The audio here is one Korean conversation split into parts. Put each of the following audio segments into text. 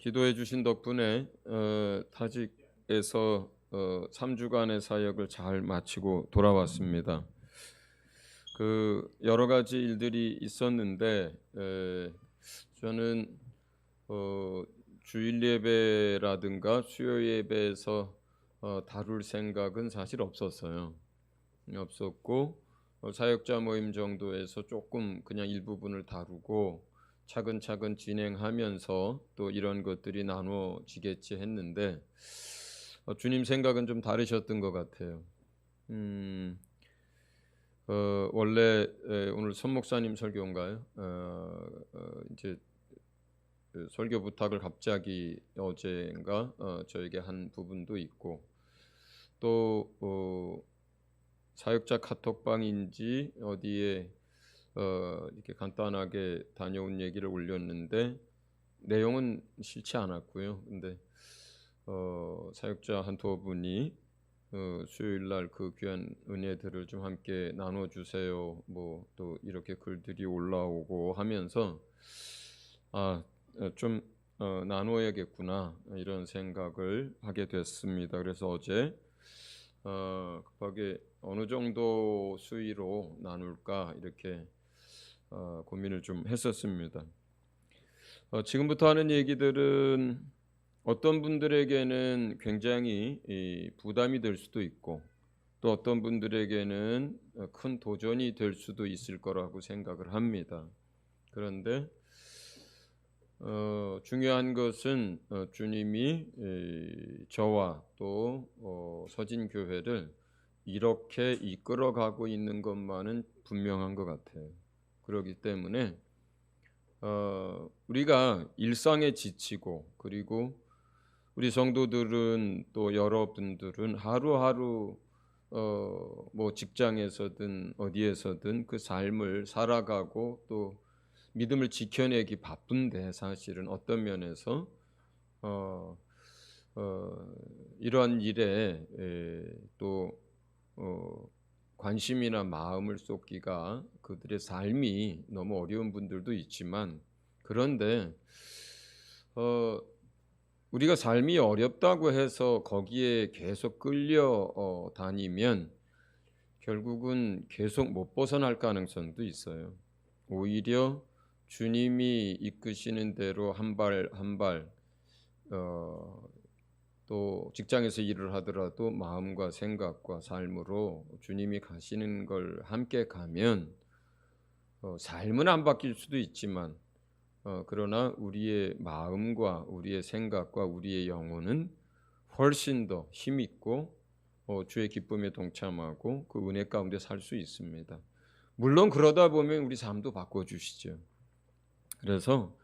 기도해 주신 덕분에 타직에서 3주간의 사역을 잘 마치고 돌아왔습니다. 여러 가지 일들이 있었는데 저는 주일 예배라든가 수요 예배에서 다룰 생각은 사실 없었어요. 없었고 사역자 모임 정도에서 조금 그냥 일부분을 다루고 차근차근 진행하면서 또 이런 것들이 나눠지겠지 했는데 주님 생각은 좀 다르셨던 것 같아요. 원래 오늘 선 목사님 설교인가요? 이제 설교 부탁을 갑자기 어제인가 저에게 한 부분도 있고 또 사역자 카톡방인지 어디에 이렇게 간단하게 다녀온 얘기를 올렸는데 내용은 싫지 않았고요. 근데 사역자 한 두어 분이 수요일 날 그 귀한 은혜들을 좀 함께 나눠 주세요. 뭐 또 이렇게 글들이 올라오고 하면서 좀 나눠야겠구나 이런 생각을 하게 됐습니다. 그래서 어제 급하게 어느 정도 수위로 나눌까 이렇게 고민을 좀 했었습니다. 지금부터 하는 얘기들은 어떤 분들에게는 굉장히 부담이 될 수도 있고 또 어떤 분들에게는 큰 도전이 될 수도 있을 거라고 생각을 합니다. 그런데 중요한 것은 주님이 저와 또 서진교회를 이렇게 이끌어가고 있는 것만은 분명한 것 같아요. 그렇기 때문에 우리가 일상에 지치고 그리고 우리 성도들은 또 여러분들은 하루하루 뭐 직장에서든 어디에서든 그 삶을 살아가고 또 믿음을 지켜내기 바쁜데 사실은 어떤 면에서 어, 이러한 일에 또 관심이나 마음을 쏟기가 그들의 삶이 너무 어려운 분들도 있지만 그런데 우리가 삶이 어렵다고 해서 거기에 계속 끌려 다니면 결국은 계속 못 벗어날 가능성도 있어요. 오히려 주님이 이끄시는 대로 한 발 한 발 또 직장에서 일을 하더라도 마음과 생각과 삶으로 주님이 가시는 걸 함께 가면 삶은 안 바뀔 수도 있지만 그러나 우리의 마음과 우리의 생각과 우리의 영혼은 훨씬 더 힘있고 주의 기쁨에 동참하고 그 은혜 가운데 살 수 있습니다. 물론 그러다 보면 우리 삶도 바꿔주시죠. 그래서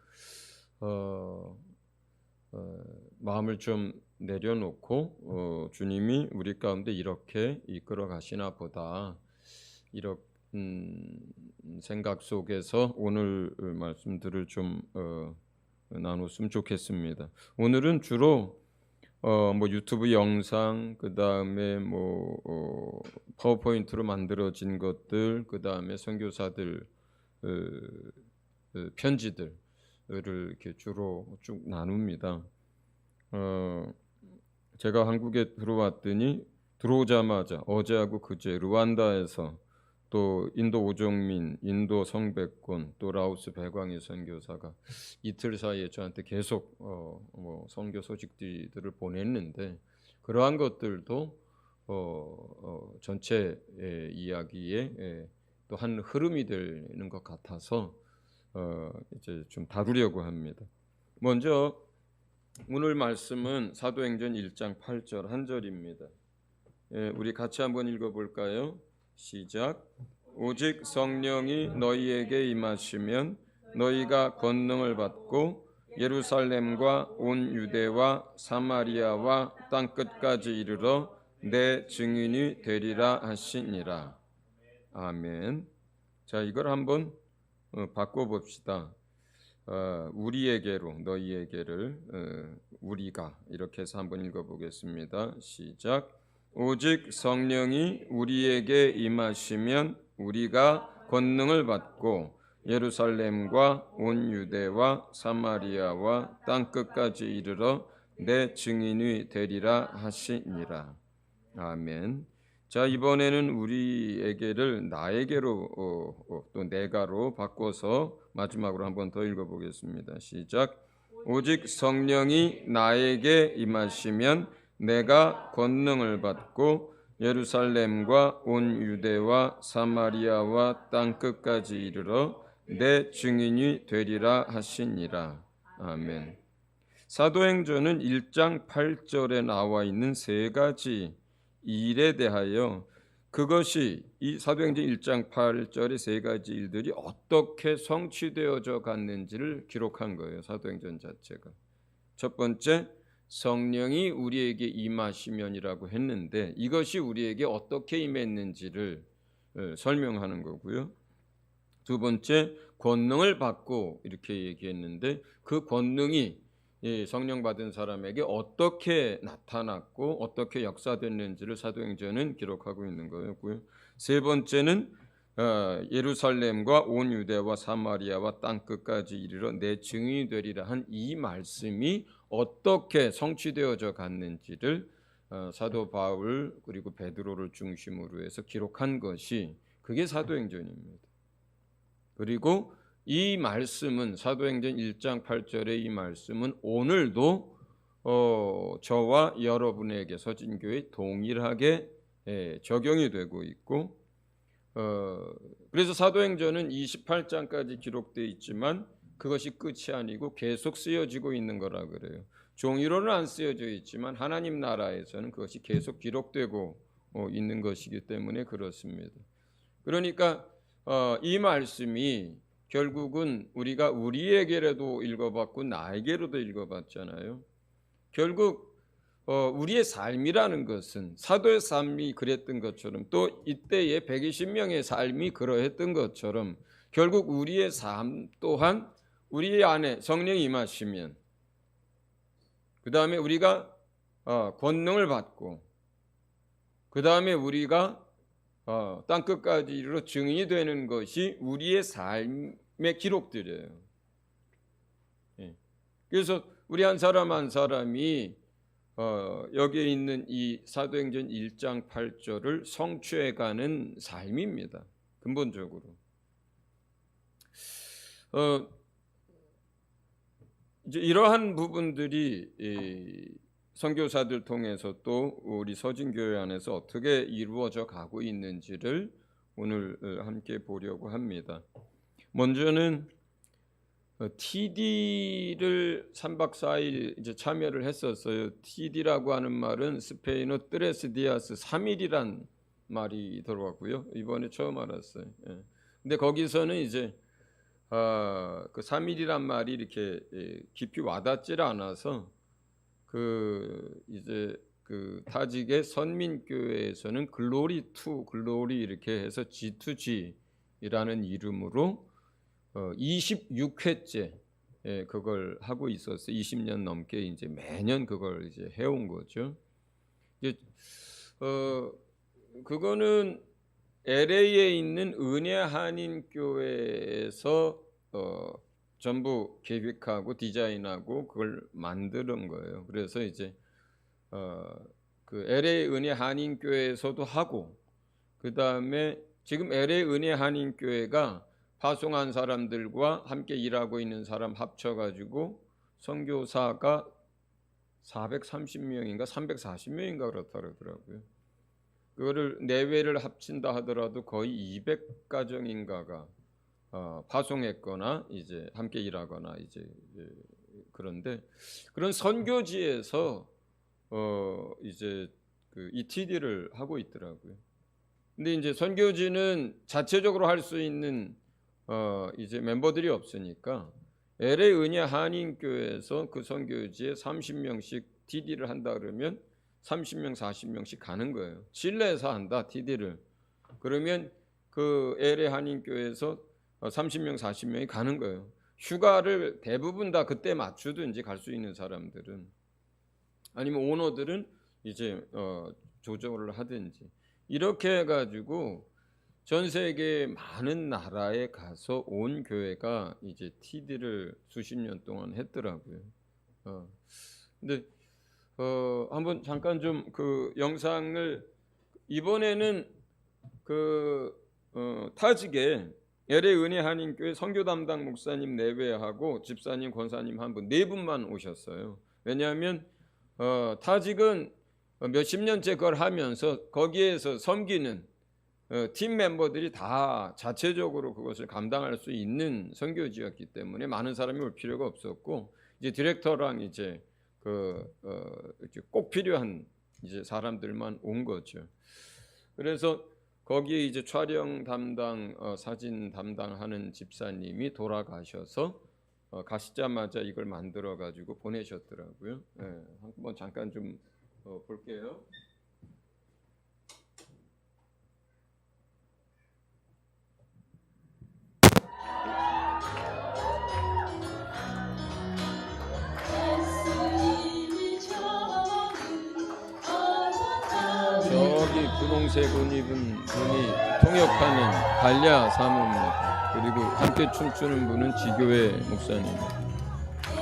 마음을 좀 내려놓고 주님이 우리 가운데 이렇게 이끌어 가시나 보다 이런 생각 속에서 오늘 말씀들을 좀 나눴으면 좋겠습니다. 오늘은 주로 뭐 유튜브 영상 그다음에 뭐 파워포인트로 만들어진 것들 그다음에 선교사들 편지들을 이렇게 주로 쭉 나눕니다. 제가 한국에 들어오자마자 어제하고 그제 르완다에서 또 인도 오종민, 인도 성백권, 또 라오스 배광희 선교사가 이틀 사이에 저한테 계속 뭐 선교 소식들을 보냈는데 그러한 것들도 전체 이야기에 또 한 흐름이 되는 것 같아서 이제 좀 다루려고 합니다. 먼저 오늘 말씀은 사도행전 1장 8절 한 절입니다. 우리 같이 한번 읽어볼까요? 시작. 오직 성령이 너희에게 임하시면 너희가 권능을 받고 예루살렘과 온 유대와 사마리아와 땅 끝까지 이르러 내 증인이 되리라 하시니라. 아멘. 자, 이걸 한번 바꿔봅시다. 우리에게로 너희에게를 우리가 이렇게 해서 한번 읽어보겠습니다. 시작. 오직 성령이 우리에게 임하시면 우리가 권능을 받고 예루살렘과 온 유대와 사마리아와 땅 끝까지 이르러 내 증인이 되리라 하시니라. 아멘. 자, 이번에는 우리에게를 나에게로 또 내가로 바꿔서 마지막으로 한 번 더 읽어보겠습니다. 시작. 오직 성령이 나에게 임하시면 내가 권능을 받고 예루살렘과 온 유대와 사마리아와 땅 끝까지 이르러 내 증인이 되리라 하시니라. 아멘. 사도행전은 1장 8절에 나와 있는 세 가지 일에 대하여 그것이 이 사도행전 1장 8절의 세 가지 일들이 어떻게 성취되어져 갔는지를 기록한 거예요. 사도행전 자체가. 첫 번째, 성령이 우리에게 임하시면이라고 했는데 이것이 우리에게 어떻게 임했는지를 설명하는 거고요. 두 번째, 권능을 받고 이렇게 얘기했는데 그 권능이 성령 받은 사람에게 어떻게 나타났고 어떻게 역사됐는지를 사도행전은 기록하고 있는 거였고요. 세 번째는 예루살렘과 온 유대와 사마리아와 땅 끝까지 이르러 내 증인이 되리라 한 이 말씀이 어떻게 성취되어져 갔는지를 사도 바울 그리고 베드로를 중심으로 해서 기록한 것이 그게 사도행전입니다. 그리고 이 말씀은 사도행전 1장 8절의 이 말씀은 오늘도 저와 여러분에게 서진교회 동일하게 적용이 되고 있고 그래서 사도행전은 28장까지 기록되어 있지만 그것이 끝이 아니고 계속 쓰여지고 있는 거라 그래요. 종이로는 안 쓰여져 있지만 하나님 나라에서는 그것이 계속 기록되고 있는 것이기 때문에 그렇습니다. 그러니까 이 말씀이 결국은 우리가 우리에게라도 읽어봤고 나에게로도 읽어봤잖아요. 결국 우리의 삶이라는 것은 사도의 삶이 그랬던 것처럼 또 이때의 120명의 삶이 그러했던 것처럼 결국 우리의 삶 또한 우리 안에 성령이 임하시면 그 다음에 우리가 권능을 받고 그 다음에 우리가 땅끝까지 이르러 증인이 되는 것이 우리의 삶의 기록들이에요. 그래서 우리 한 사람 한 사람이 여기에 있는 이 사도행전 1장 8절을 성취해가는 삶입니다. 근본적으로. 이제 이러한 부분들이 선교사들 통해서 또 우리 서진교회 안에서 어떻게 이루어져 가고 있는지를 오늘 함께 보려고 합니다. 먼저는 TD를 3박 4일 이제 참여를 했었어요. TD라고 하는 말은 스페인어 트레스 디아스 3일이란 말이 들어왔고요. 이번에 처음 알았어요. 근데 거기서는 이제 그 3일이란 말이 이렇게 깊이 와닿질 않아서 이제 그 타직의 선민교회에서는 글로리 투 글로리 이렇게 해서 G2G이라는 이름으로 26회째 그걸 하고 있었어요. 20년 넘게 이제 매년 그걸 이제 해온 거죠. 이제 그거는 LA에 있는 은혜 한인교회에서 전부 계획하고 디자인하고 그걸 만드는 거예요. 그래서 이제 그 LA 은혜 한인교회에서도 하고 그 다음에 지금 LA 은혜 한인교회가 파송한 사람들과 함께 일하고 있는 사람 합쳐가지고 선교사가 430명인가 340명인가 그렇다 그러더라고요. 그거를 내외를 합친다 하더라도 거의 200가정인가가 파송했거나 이제 함께 일하거나 이제 그런데 그런 선교지에서 이제 그 ETD를 하고 있더라고요. 근데 이제 선교지는 자체적으로 할 수 있는 이제 멤버들이 없으니까 LA 은혜 한인교회에서 그 선교지에 30명씩 TD를 한다 그러면 30명, 40명씩 가는 거예요. 실내에서 한다 TD를. 그러면 그 LA 한인교회에서 30명, 40명이 가는 거예요. 휴가를 대부분 다 그때 맞추든지 갈 수 있는 사람들은 아니면 오너들은 이제 조정을 하든지 이렇게 해가지고 전 세계 많은 나라에 가서 온 교회가 이제 TD를 수십 년 동안 했더라고요. 근데 한번 잠깐 좀 그 영상을 이번에는 타직에 LA 은혜 한인교회 선교 담당 목사님 내외하고 집사님, 권사님 한 분, 네 분만 오셨어요. 왜냐하면 타직은 몇십 년째 그걸 하면서 거기에서 섬기는 팀 멤버들이 다 자체적으로 그것을 감당할 수 있는 선교지였기 때문에 많은 사람이 올 필요가 없었고, 이제 디렉터랑 이제 이렇게 꼭 필요한 이제 사람들만 온 거죠. 그래서 거기에 이제 촬영 담당, 사진 담당하는 집사님이 돌아가셔서 가시자마자 이걸 만들어 가지고 보내셨더라고요. 한번 잠깐 좀 볼게요. 저기 분홍색 옷 입은 분이 통역하는 갈야 사모입니다. 그리고 함께 춤추는 분은 지교회 목사님.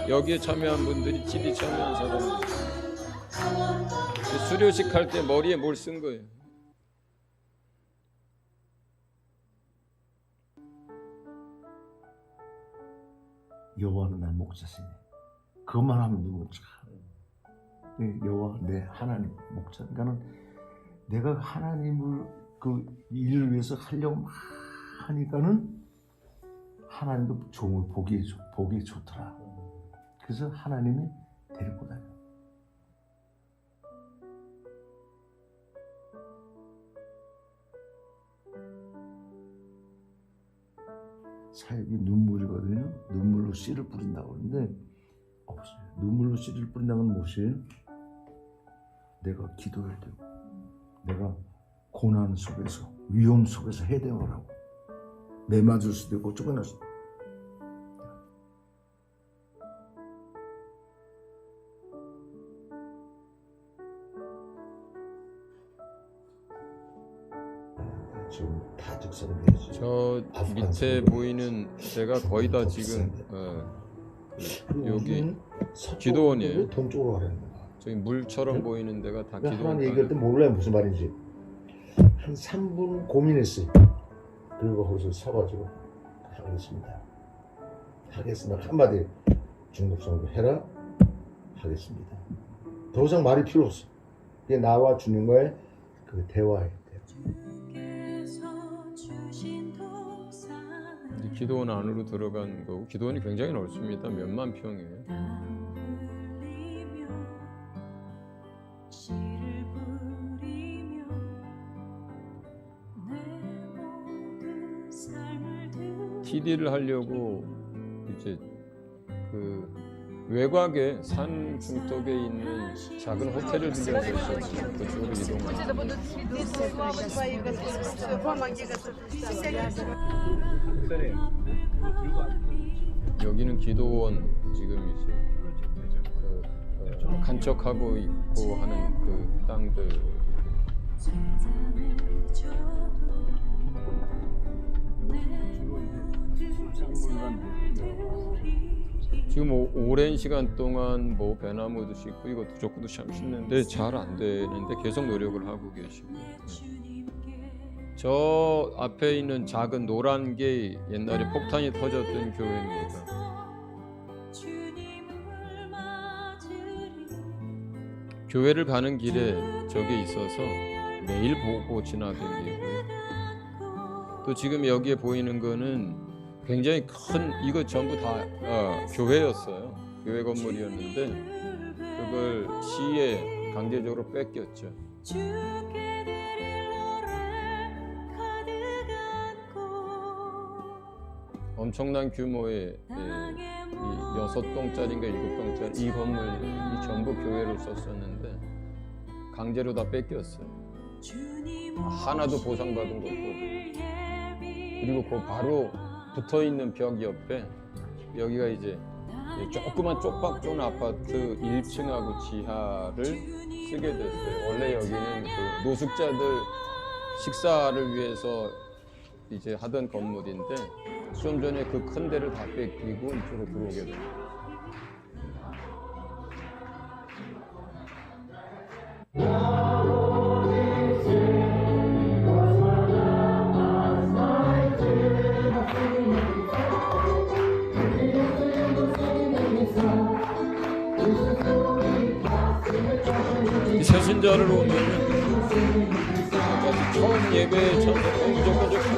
여기에 참여한 분들이 TD 참여한 사람들. 수료식 할 때 머리에 뭘 쓴 거예요? 여호와는 내 목자시니 그것만 하면 눈물 차. 여호와 내 하나님 목자. 그러니까는 내가 하나님을 그 일을 위해서 하려고 막 하니까는 하나님도 종을 보기 좋더라. 그래서 하나님이 데리고 다녀. 사역이 눈물이거든요. 눈물로 씨를 뿌린다고 하는데 없어요. 눈물로 씨를 뿌린다는 건 무엇이에요? 내가 기도해야 되고, 내가 고난 속에서, 위험 속에서 해야 되는 거라고. 매 맞을 수도 있고 쫓겨날 수도 있고. 지금 다 즉사람이지. 저 밑에 보이는 데가 거의 다 지금 여기 기도원이에요. 동쪽으로 가라는 거야. 저기 물처럼 보이는 데가 다 하나님 기도원. 얘기할 때 몰라요 무슨 말인지. 한 3분 고민했어요. 그리고 거기서 서가지고 하겠습니다. 한마디 중독성도 해라 하겠습니다. 더 이상 말이 필요 없어. 이게 나와 주님과의 그 대화예요. 기도원 안으로 들어간 거고, 기도원이 굉장히 넓습니다. 몇만 평이에요. TD를 하려고 이제 그 외곽에 산 중턱에 있는 작은 호텔을 빌려서 있었어요. 그쪽으로 이동하고. 여기는 기도원, 지금 이제 간척하고 있고 하는 그 땅들. 지금 오랜 시간 동안 배나무도 심고 이것도 저것도 참 심는데 잘 안 되는데 계속 노력을 하고 계시고. 저 앞에 있는 작은 노란 게 옛날에 폭탄이 터졌던 교회입니다. 교회를 가는 길에 저게 있어서 매일 보고 지나다니고요. 또 지금 여기에 보이는 거는 굉장히 큰, 이거 전부 다 교회였어요. 교회 건물이었는데 그걸 시에 강제적으로 뺏겼죠. 엄청난 규모의 이 6동짜리인가 7동짜리 이 건물이 전부 교회를 썼었는데 강제로 다 뺏겼어요. 하나도 보상받은 것도 없고. 그리고 그 바로 붙어있는 벽 옆에 여기가 이제 조그만 쪽박종 아파트 1층하고 지하를 쓰게 됐어요. 원래 여기는 그 노숙자들 식사를 위해서 이제 하던 건물인데 좀 전에 그 큰 데를 다 뺏기고 이쪽으로 들어오게 됩니다. 이 새신자를 오면 처음 예배에 참석하면 무조건 좀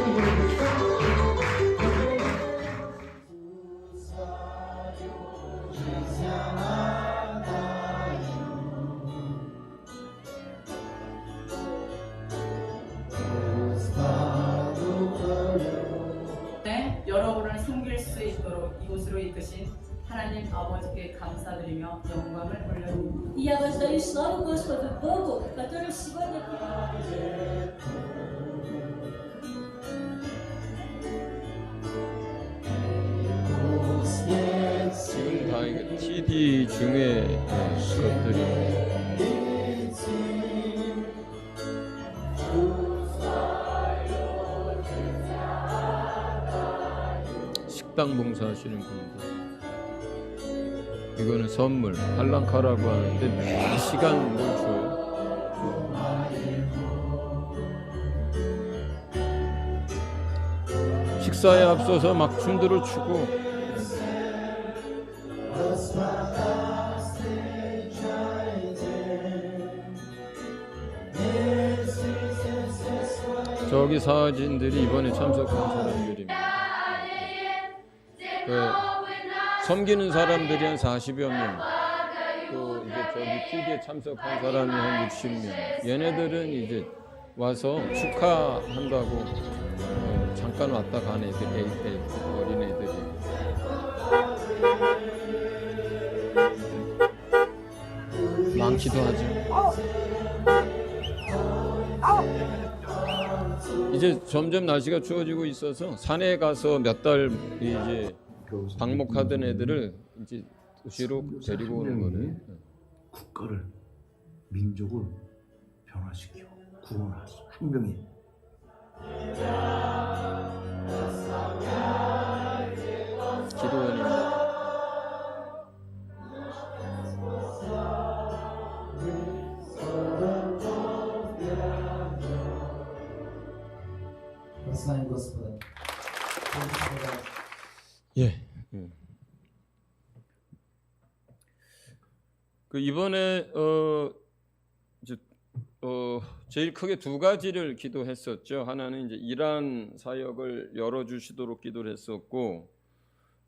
네, 여러분을 섬길 수 있도록 이곳으로 이끄신 하나님 아버지께 감사드리며 영광을 돌려드립니다. Я воздаю славу Господу Богу, который сегодня 지금 다 이게 TD 중에 것들이 식당 봉사하시는 분들 이거는 선물 할랑카라고 하는데 매 시간 뭘 줘요. 식사에 앞서서 막 춤들을 추고 저기 사진들이 이번에 참석한 사람들입니다. 섬기는 사람들이 한 40여 명, 또 이제 저기 TD에 참석한 사람이 한 60명. 얘네들은 이제 와서 축하한다고 잠깐 왔다 간 애들, 어린애들이. 많기도 하죠. 이제 점점 날씨가 추워지고 있어서 산에 가서 몇 달 이제 방목하던 애들을 이제 도시로 데리고 오는 거를. 국가를 민족을 변화시키고 구원할 수 한 명이 기도원입니다. Славим Господа. 예. 그 이번에 이제 제일 크게 두 가지를 기도했었죠. 하나는 이제 이란 사역을 열어주시도록 기도를 했었고,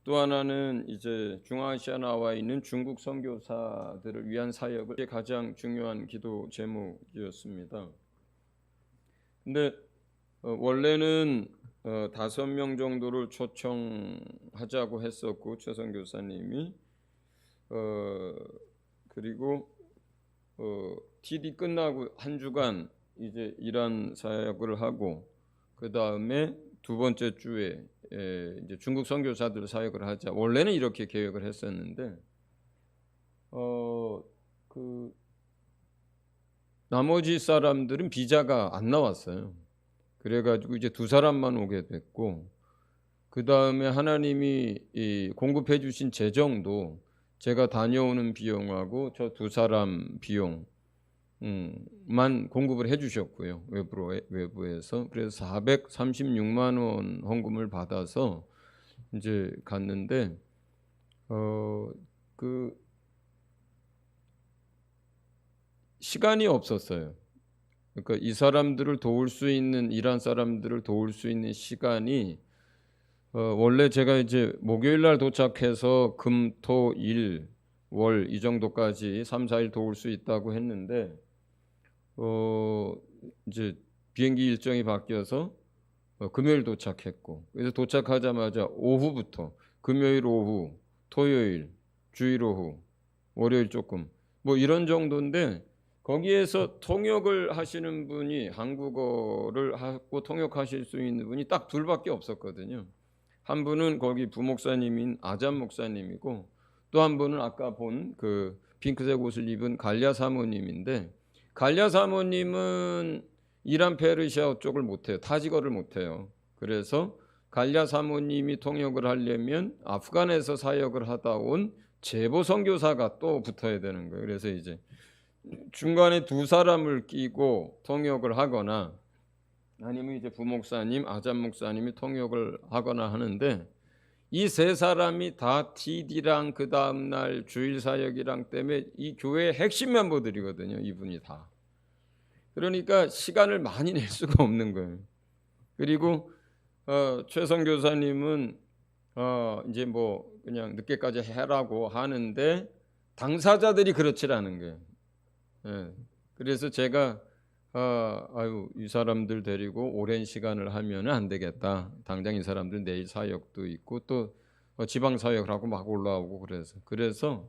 또 하나는 이제 중앙아시아 나와 있는 중국 선교사들을 위한 사역을 가장 중요한 기도 제목이었습니다. 근데 원래는 5명 정도를 초청하자고 했었고 최선 교사님이 그리고 TD 끝나고 한 주간 이제 이란 사역을 하고 그 다음에 두 번째 주에 이제 중국 선교사들 사역을 하자. 원래는 이렇게 계획을 했었는데 그 나머지 사람들은 비자가 안 나왔어요. 그래가지고 이제 두 사람만 오게 됐고, 그 다음에 하나님이 공급해 주신 재정도 제가 다녀오는 비용하고 저 두 사람 비용만 공급을 해주셨고요. 외부에서. 그래서 436만 원 헌금을 받아서 이제 갔는데 그 시간이 없었어요. 그러니까 이 사람들을 도울 수 있는, 이란 사람들을 도울 수 있는 시간이 원래 제가 이제 목요일 날 도착해서 금, 토, 일, 월 이 정도까지 3, 4일 도울 수 있다고 했는데 이제 비행기 일정이 바뀌어서 금요일 도착했고, 그래서 도착하자마자 오후부터 금요일 오후, 토요일, 주일 오후, 월요일 조금 뭐 이런 정도인데, 거기에서 통역을 하시는 분이 한국어를 하고 통역하실 수 있는 분이 딱 둘밖에 없었거든요. 한 분은 거기 부목사님인 아잠 목사님이고, 또 한 분은 아까 본 그 핑크색 옷을 입은 갈랴 사모님인데, 갈랴 사모님은 이란 페르시아 쪽을 못해요. 타지거를 못해요. 그래서 갈랴 사모님이 통역을 하려면 아프간에서 사역을 하다 온 제보 선교사가 또 붙어야 되는 거예요. 그래서 이제 중간에 두 사람을 끼고 통역을 하거나 아니면 이제 부목사님, 아잠 목사님이 통역을 하거나 하는데 이 세 사람이 다 TD랑 그 다음 날 주일 사역이랑 때문에 이 교회의 핵심 멤버들이거든요. 이분이 다. 그러니까 시간을 많이 낼 수가 없는 거예요. 그리고 최 선교사님은 이제 뭐 그냥 늦게까지 해라고 하는데 당사자들이 그렇지 않은 거예요. 예. 그래서 제가 이 사람들 데리고 오랜 시간을 하면은 안 되겠다. 당장 이 사람들 내일 사역도 있고 또 지방 사역을 하고 막 올라오고 그래서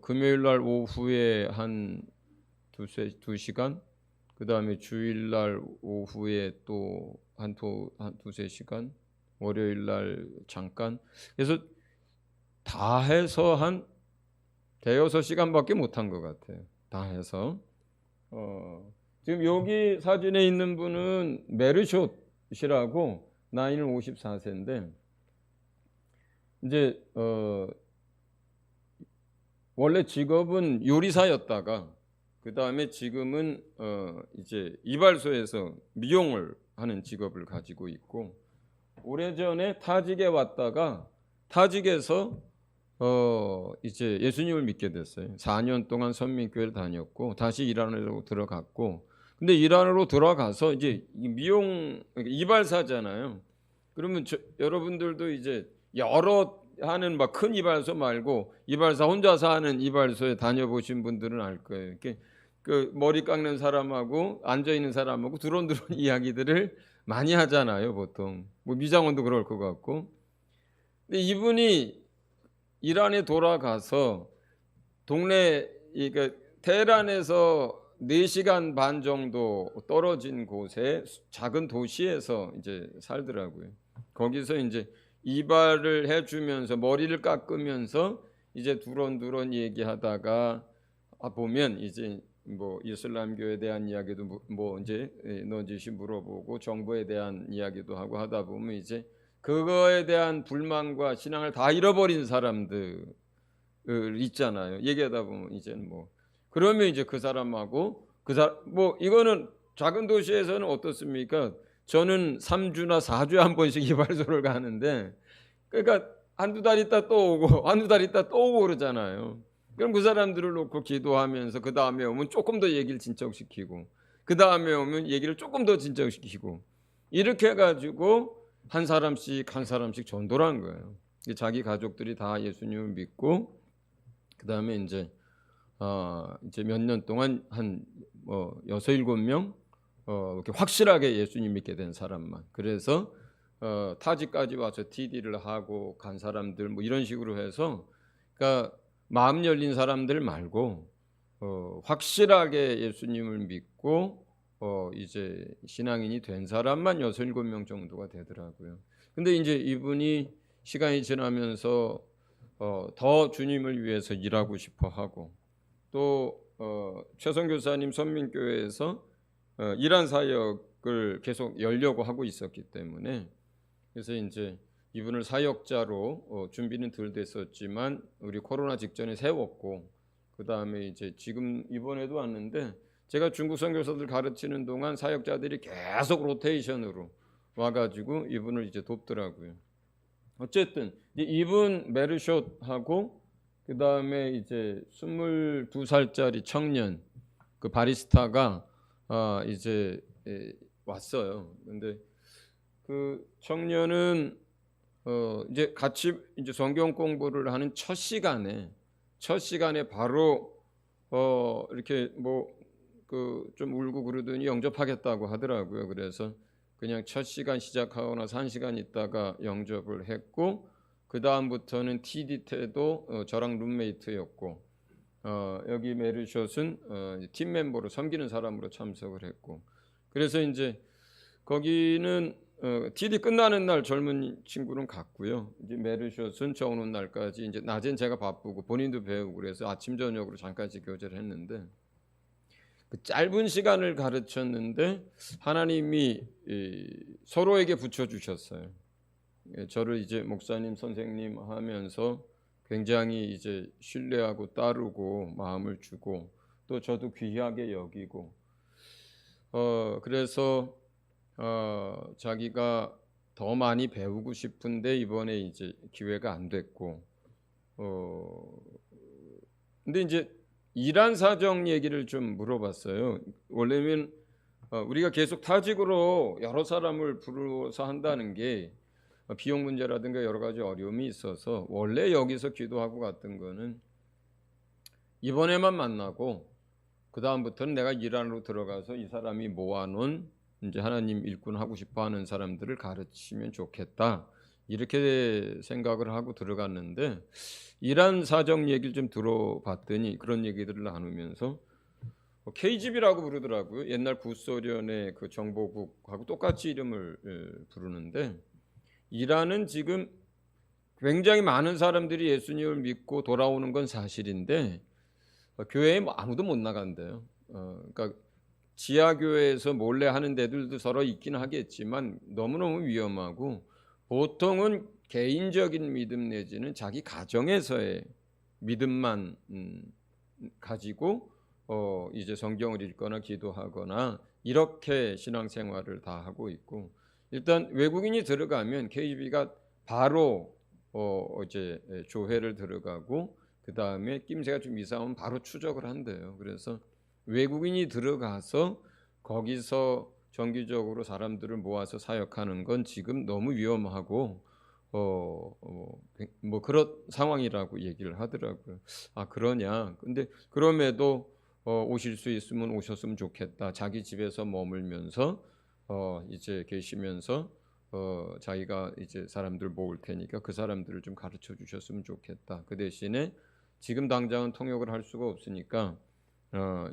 금요일 날 오후에 한 두 시간, 그 다음에 주일 날 오후에 또 한 두세 시간, 월요일 날 잠깐. 그래서 다 해서 한 대여섯 시간밖에 못 한 것 같아요. 다 해서. 지금 여기 사진에 있는 분은 메르숏이라고 나이는 54세인데 이제 원래 직업은 요리사였다가 그 다음에 지금은 이제 이발소에서 미용을 하는 직업을 가지고 있고 오래전에 타직에 왔다가 타직에서 이제 예수님을 믿게 됐어요. 4년 동안 선민교회를 다녔고 다시 이란으로 들어갔고 근데 이란으로 들어가서 이제 미용 이발사잖아요. 그러면 여러분들도 이제 여러 하는 막 큰 이발소 말고 이발사 혼자서 하는 이발소에 다녀보신 분들은 알 거예요. 이렇게 그 머리 깎는 사람하고 앉아 있는 사람하고 두런두런 이야기들을 많이 하잖아요, 보통. 뭐 미장원도 그럴 것 같고. 근데 이분이 이란에 돌아가서 동네 그러니까 테헤란에서 4시간 반 정도 떨어진 곳에 작은 도시에서 이제 살더라고요. 거기서 이제 이발을 해주면서 머리를 깎으면서 이제 두런두런 얘기하다가 보면 이제 뭐 이슬람교에 대한 이야기도 뭐 이제 넌지시 물어보고 정부에 대한 이야기도 하고 하다 보면 이제 그거에 대한 불만과 신앙을 다 잃어버린 사람들 있잖아요. 얘기하다 보면 이제 뭐 그러면 이제 그 사람하고 뭐 이거는 작은 도시에서는 어떻습니까? 저는 3주나 4주에 한 번씩 이발소를 가는데 그러니까 한두 달 있다 또 오고 한두 달 있다 또 오고 그러잖아요. 그럼 그 사람들을 놓고 기도하면서 그 다음에 오면 조금 더 얘기를 진척시키고 그 다음에 오면 얘기를 조금 더 진척시키고 이렇게 해가지고 한 사람씩 전도를 한 거예요. 자기 가족들이 다 예수님을 믿고 그 다음에 이제 몇 년 동안 한 6-7명 이렇게 확실하게 예수님 믿게 된 사람만. 그래서 타지까지 와서 TD를 하고 간 사람들 뭐 이런 식으로 해서 그러니까 마음 열린 사람들 말고 확실하게 예수님을 믿고 이제 신앙인이 된 사람만 6-7명 정도가 되더라고요. 근데 이제 이분이 시간이 지나면서 더 주님을 위해서 일하고 싶어 하고 또 최선 교사님 선민교회에서 이란 사역을 계속 열려고 하고 있었기 때문에 그래서 이제 이분을 사역자로 준비는 덜 됐었지만 우리 코로나 직전에 세웠고 그 다음에 이제 지금 이번에도 왔는데 제가 중국 선교사들 가르치는 동안 사역자들이 계속 로테이션으로 와가지고 이분을 이제 돕더라고요. 어쨌든 이분 메르숏하고 그 다음에 이제 22살짜리 청년 그 바리스타가 이제 왔어요. 근데 그 청년은 이제 같이 이제 성경 공부를 하는 첫 시간에 바로 이렇게 뭐 그 좀 울고 그러더니 영접하겠다고 하더라고요. 그래서 그냥 첫 시간 시작하고 나서 1시간 있다가 영접을 했고 그 다음부터는 TD 때도 저랑 룸메이트였고 여기 메르숏은 팀 멤버로 섬기는 사람으로 참석을 했고 그래서 이제 거기는 TD 끝나는 날 젊은 친구는 갔고요. 이제 메르숏은 저 오는 날까지 이제 낮엔 제가 바쁘고 본인도 배우고 그래서 아침 저녁으로 잠깐씩 교제를 했는데 그 짧은 시간을 가르쳤는데 하나님이 서로에게 붙여주셨어요. 저를 이제 목사님, 선생님 하면서 굉장히 이제 신뢰하고 따르고 마음을 주고 또 저도 귀하게 여기고 그래서 자기가 더 많이 배우고 싶은데 이번에 이제 기회가 안 됐고 근데 이제 이란 사정 얘기를 좀 물어봤어요. 원래는 우리가 계속 타직으로 여러 사람을 불러서 한다는 게 비용 문제라든가 여러 가지 어려움이 있어서 원래 여기서 기도하고 갔던 거는 이번에만 만나고 그 다음부터는 내가 이란으로 들어가서 이 사람이 모아놓은 이제 하나님 일꾼 하고 싶어하는 사람들을 가르치면 좋겠다 이렇게 생각을 하고 들어갔는데 이란 사정 얘기를 좀 들어봤더니 그런 얘기들을 나누면서 KGB라고 부르더라고요. 옛날 구소련의 그 정보국하고 똑같이 이름을 부르는데 이란은 지금 굉장히 많은 사람들이 예수님을 믿고 돌아오는 건 사실인데 교회에 아무도 못 나간대요. 그러니까 지하교회에서 몰래 하는 데들도 서로 있긴 하겠지만 너무너무 위험하고 보통은 개인적인 믿음 내지는 자기 가정에서의 믿음만 가지고 이제 성경을 읽거나 기도하거나 이렇게 신앙생활을 다 하고 있고 일단 외국인이 들어가면 KGB가 바로 이제 조회를 들어가고 그 다음에 낌새가 좀 이상하면 바로 추적을 한대요. 그래서 외국인이 들어가서 거기서 정기적으로 사람들을 모아서 사역하는 건 지금 너무 위험하고 뭐 그런 상황이라고 얘기를 하더라고요. 아 그러냐? 근데 그럼에도 오실 수 있으면 오셨으면 좋겠다. 자기 집에서 머물면서 이제 계시면서 자기가 이제 사람들 모을 테니까 그 사람들을 좀 가르쳐 주셨으면 좋겠다. 그 대신에 지금 당장은 통역을 할 수가 없으니까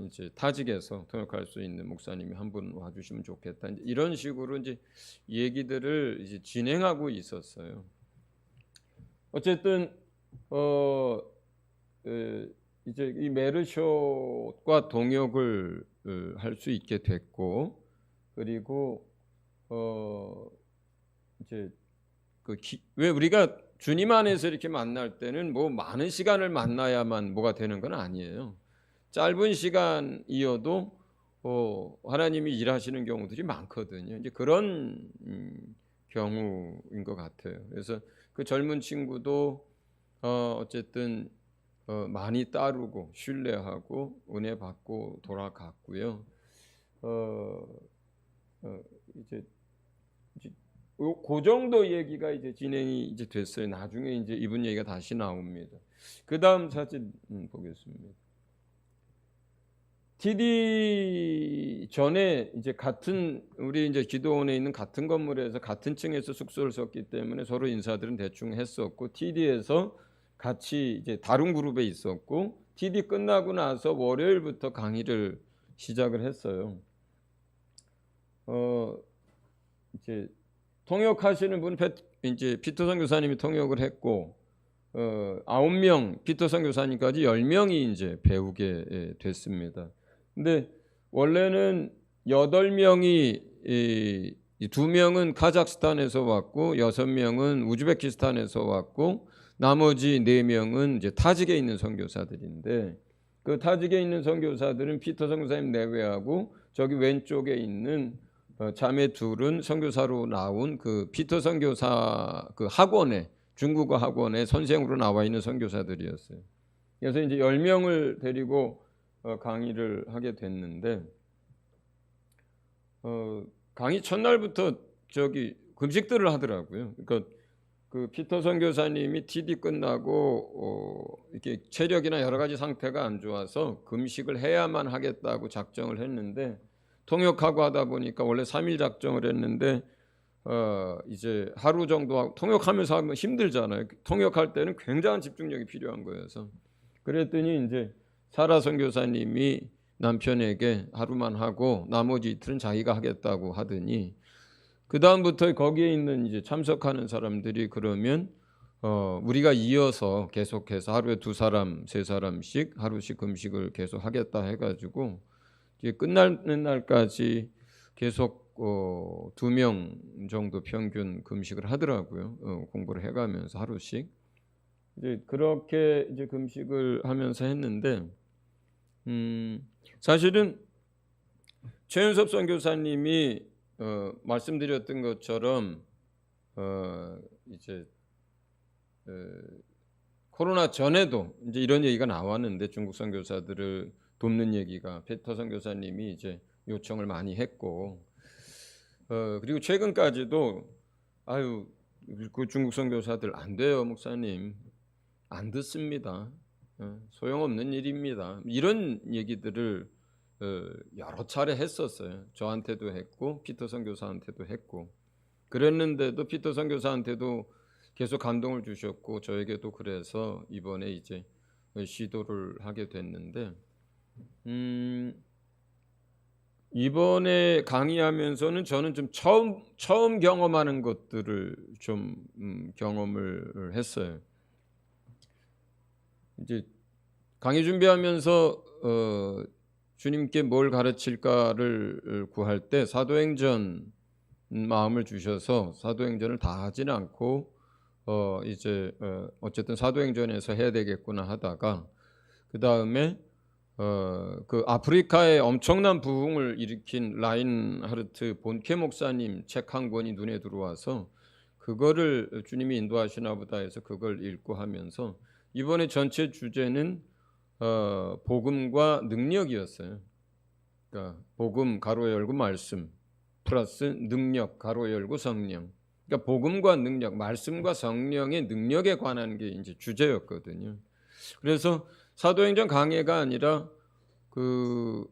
이제 타직에서 통역할 수 있는 목사님이 한 분 와주시면 좋겠다. 이제 이런 식으로 이제 얘기들을 이제 진행하고 있었어요. 어쨌든 이제 이 메르쇼과 동역을 할 수 있게 됐고 그리고 이제 왜 우리가 주님 안에서 이렇게 만날 때는 뭐 많은 시간을 만나야만 뭐가 되는 건 아니에요. 짧은 시간이어도 하나님이 일하시는 경우들이 많거든요. 이제 그런 경우인 것 같아요. 그래서 그 젊은 친구도 어쨌든 많이 따르고 신뢰하고 은혜 받고 돌아갔고요. 이제 그 정도 얘기가 이제 진행이 이제 됐어요. 나중에 이제 이분 얘기가 다시 나옵니다. 그 다음 사진 보겠습니다. TD 전에 이제 같은 우리 이제 기도원에 있는 같은 건물에서 같은 층에서 숙소를 썼기 때문에 서로 인사들은 대충 했었고 TD에서 같이 이제 다른 그룹에 있었고 TD 끝나고 나서 월요일부터 강의를 시작을 했어요. 이제 통역하시는 분 이제 피터son 교사님이 통역을 했고 9명 피터son 교사님까지 10명이 이제 배우게 됐습니다. 근데 원래는 8명이 2명은 카자흐스탄에서 왔고 6명은 우즈베키스탄에서 왔고 나머지 4명은 이제 타직에 있는 선교사들인데 그 타직에 있는 선교사들은 피터son 교사님 내외하고 저기 왼쪽에 있는 자매 둘은 선교사로 나온 그 피터son 교사 그 학원에 중국어 학원에 선생으로 나와 있는 선교사들이었어요. 그래서 이제 10명을 데리고 강의를 하게 됐는데 강의 첫날부터 저기 금식들을 하더라고요. 그러니까 그 피터son 교사님이 TD 끝나고 이렇게 체력이나 여러 가지 상태가 안 좋아서 금식을 해야만 하겠다고 작정을 했는데 통역하고 하다 보니까 원래 3일 작정을 했는데 이제 하루 정도 통역하면서 하면 힘들잖아요. 통역할 때는 굉장한 집중력이 필요한 거여서 그랬더니 이제 사라 선교사님이 남편에게 하루만 하고 나머지 이틀은 자기가 하겠다고 하더니 그 다음부터 거기에 있는 이제 참석하는 사람들이 그러면 우리가 이어서 계속해서 하루에 2사람, 3사람씩 하루씩 금식을 계속 하겠다 해가지고 이제 끝나는 날까지 계속 2명 정도 평균 금식을 하더라고요. 공부를 해가면서 하루씩. 이제 그렇게 이제 금식을 하면서 했는데, 사실은 최윤섭 선교사님이 말씀드렸던 것처럼 이제 코로나 전에도 이제 이런 얘기가 나왔는데, 중국 선교사들을 돕는 얘기가 피터 선교사님이 이제 요청을 많이 했고, 그리고 최근까지도 그 중국 선교사들 안 돼요, 목사님. 안 듣습니다. 소용없는 일입니다. 이런 얘기들을 여러 차례 했었어요. 저한테도 했고 피터 선교사한테도 했고, 그랬는데도 피터 선교사한테도 계속 감동을 주셨고 저에게도 그래서 이번에 이제 시도를 하게 됐는데, 이번에 강의하면서는 저는 좀 처음 경험하는 것들을 좀 경험을 했어요. 이제 강의 준비하면서 주님께 뭘 가르칠까를 구할 때 사도행전 마음을 주셔서 사도행전을 다 하지는 않고 어쨌든 사도행전에서 해야 되겠구나 하다가, 그 다음에 그 아프리카에 엄청난 부흥을 일으킨 라인하르트 본케 목사님 책 한 권이 눈에 들어와서 그거를 주님이 인도하시나 보다 해서 그걸 읽고 하면서 이번에 전체 주제는 복음과 능력이었어요. 그러니까 복음 가로 열고 말씀 플러스 능력 가로 열고 성령. 그러니까 복음과 능력, 말씀과 성령의 능력에 관한 게 이제 주제였거든요. 그래서 사도행전 강해가 아니라 그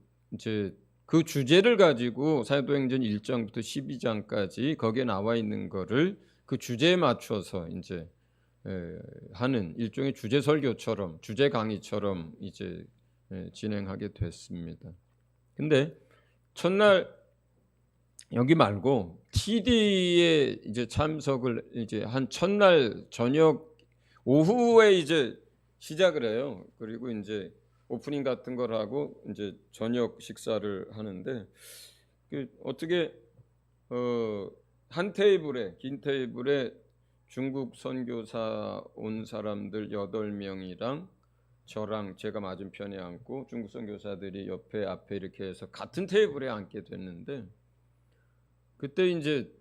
주제를 가지고 사도행전 1장부터 12장까지 거기에 나와 있는 거를 그 주제에 맞춰서 이제 하는 일종의 주제 설교처럼, 주제 강의처럼 이제 진행하게 됐습니다. 근데 첫날 여기 말고 TD에 이제 참석을 이제 한 첫날 저녁 오후에 이제 시작을 해요. 그리고 이제 오프닝 같은 걸 하고 이제 저녁 식사를 하는데, 어떻게 한 테이블에, 긴 테이블에 중국 선교사 온 사람들 8명이랑 저랑 제가 맞은편에 앉고 중국 선교사들이 옆에 앞에 이렇게 해서 같은 테이블에 앉게 됐는데, 그때 이제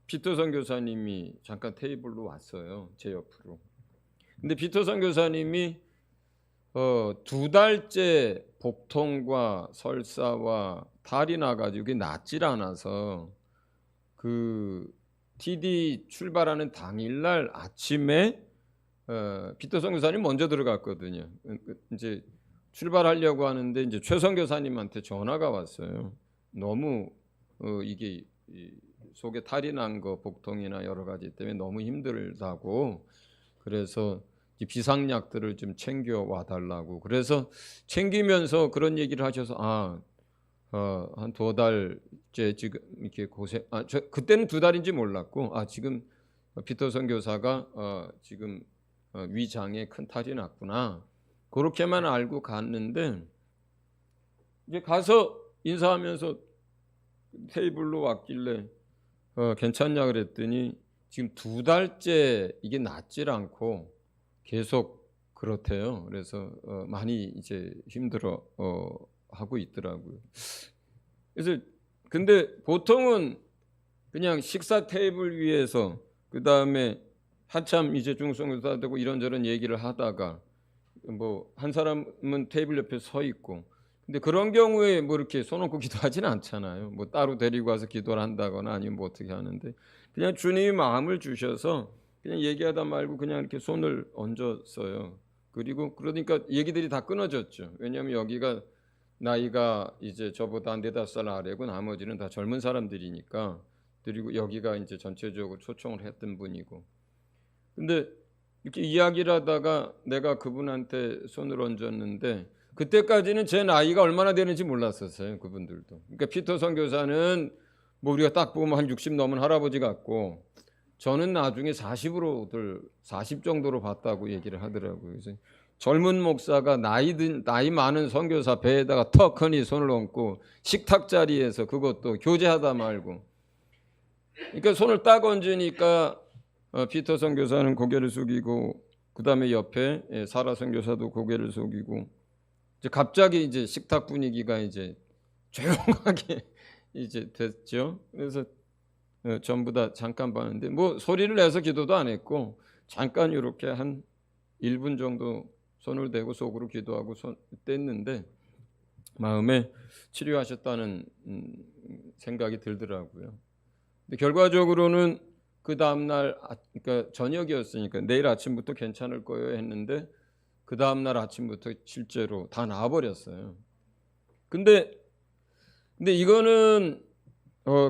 피터 선교사님이 잠깐 테이블로 왔어요, 제 옆으로. 근데 피터 선교사님이 2달째 복통과 설사와 탈이 나가지고 그게 낫질 않아서 그 TD 출발하는 당일날 아침에 피터 선교사님 먼저 들어갔거든요. 이제 출발하려고 하는데 이제 최 선교사님한테 전화가 왔어요. 너무 이게 속에 탈이 난 거, 복통이나 여러 가지 때문에 너무 힘들다고, 그래서 비상약들을 좀 챙겨 와 달라고. 그래서 챙기면서 그런 얘기를 하셔서 한 2달째 지금 이렇게 고생. 그때는 2달인지 몰랐고 지금 피터 선교사가 지금 위장에 큰 탈이 났구나, 그렇게만 알고 갔는데, 이제 가서 인사하면서 테이블로 왔길래 괜찮냐 그랬더니 지금 2달째 이게 낫질 않고 계속 그렇대요. 그래서 많이 이제 힘들어 하고 있더라고요. 그래서 근데 보통은 그냥 식사 테이블 위에서 그 다음에 한참 이제 중성교사 되고 이런저런 얘기를 하다가 뭐 한 사람은 테이블 옆에 서 있고, 근데 그런 경우에 뭐 이렇게 손 얹고 기도하지는 않잖아요. 뭐 따로 데리고 와서 기도를 한다거나 아니면 뭐 어떻게 하는데, 그냥 주님이 마음을 주셔서 그냥 얘기하다 말고 그냥 이렇게 손을 얹었어요. 그리고 그러니까 얘기들이 다 끊어졌죠. 왜냐하면 여기가 나이가 이제 저보다 한 4-5살 아래고 나머지는 다 젊은 사람들이니까, 그리고 여기가 이제 전체적으로 초청을 했던 분이고. 근데 이렇게 이야기를 하다가 내가 그분한테 손을 얹었는데, 그때까지는 제 나이가 얼마나 되는지 몰랐었어요, 그분들도. 그러니까 피터 선교사는 뭐 우리가 딱 보면 한 60 넘은 할아버지 같고, 저는 나중에 40 정도로 봤다고 얘기를 하더라고요. 그래서 젊은 목사가 나이 많은 선교사 배에다가 턱하니 손을 얹고 식탁 자리에서 그것도 교제하다 말고, 그러니까 손을 딱 얹으니까 피터 선교사는 고개를 숙이고, 그 다음에 옆에 사라 선교사도 고개를 숙이고, 이제 갑자기 이제 식탁 분위기가 이제 조용하게 이제 됐죠. 그래서 전부 다 잠깐 봤는데 뭐 소리를 내서 기도도 안 했고, 잠깐 이렇게 한 1분 정도 손을 대고 속으로 기도하고 뗐는데 마음에 치료하셨다는 생각이 들더라고요. 근데 결과적으로는 그 다음날, 그러니까 저녁이었으니까 내일 아침부터 괜찮을 거예요 했는데 그 다음날 아침부터 실제로 다 나아버렸어요. 근데 이거는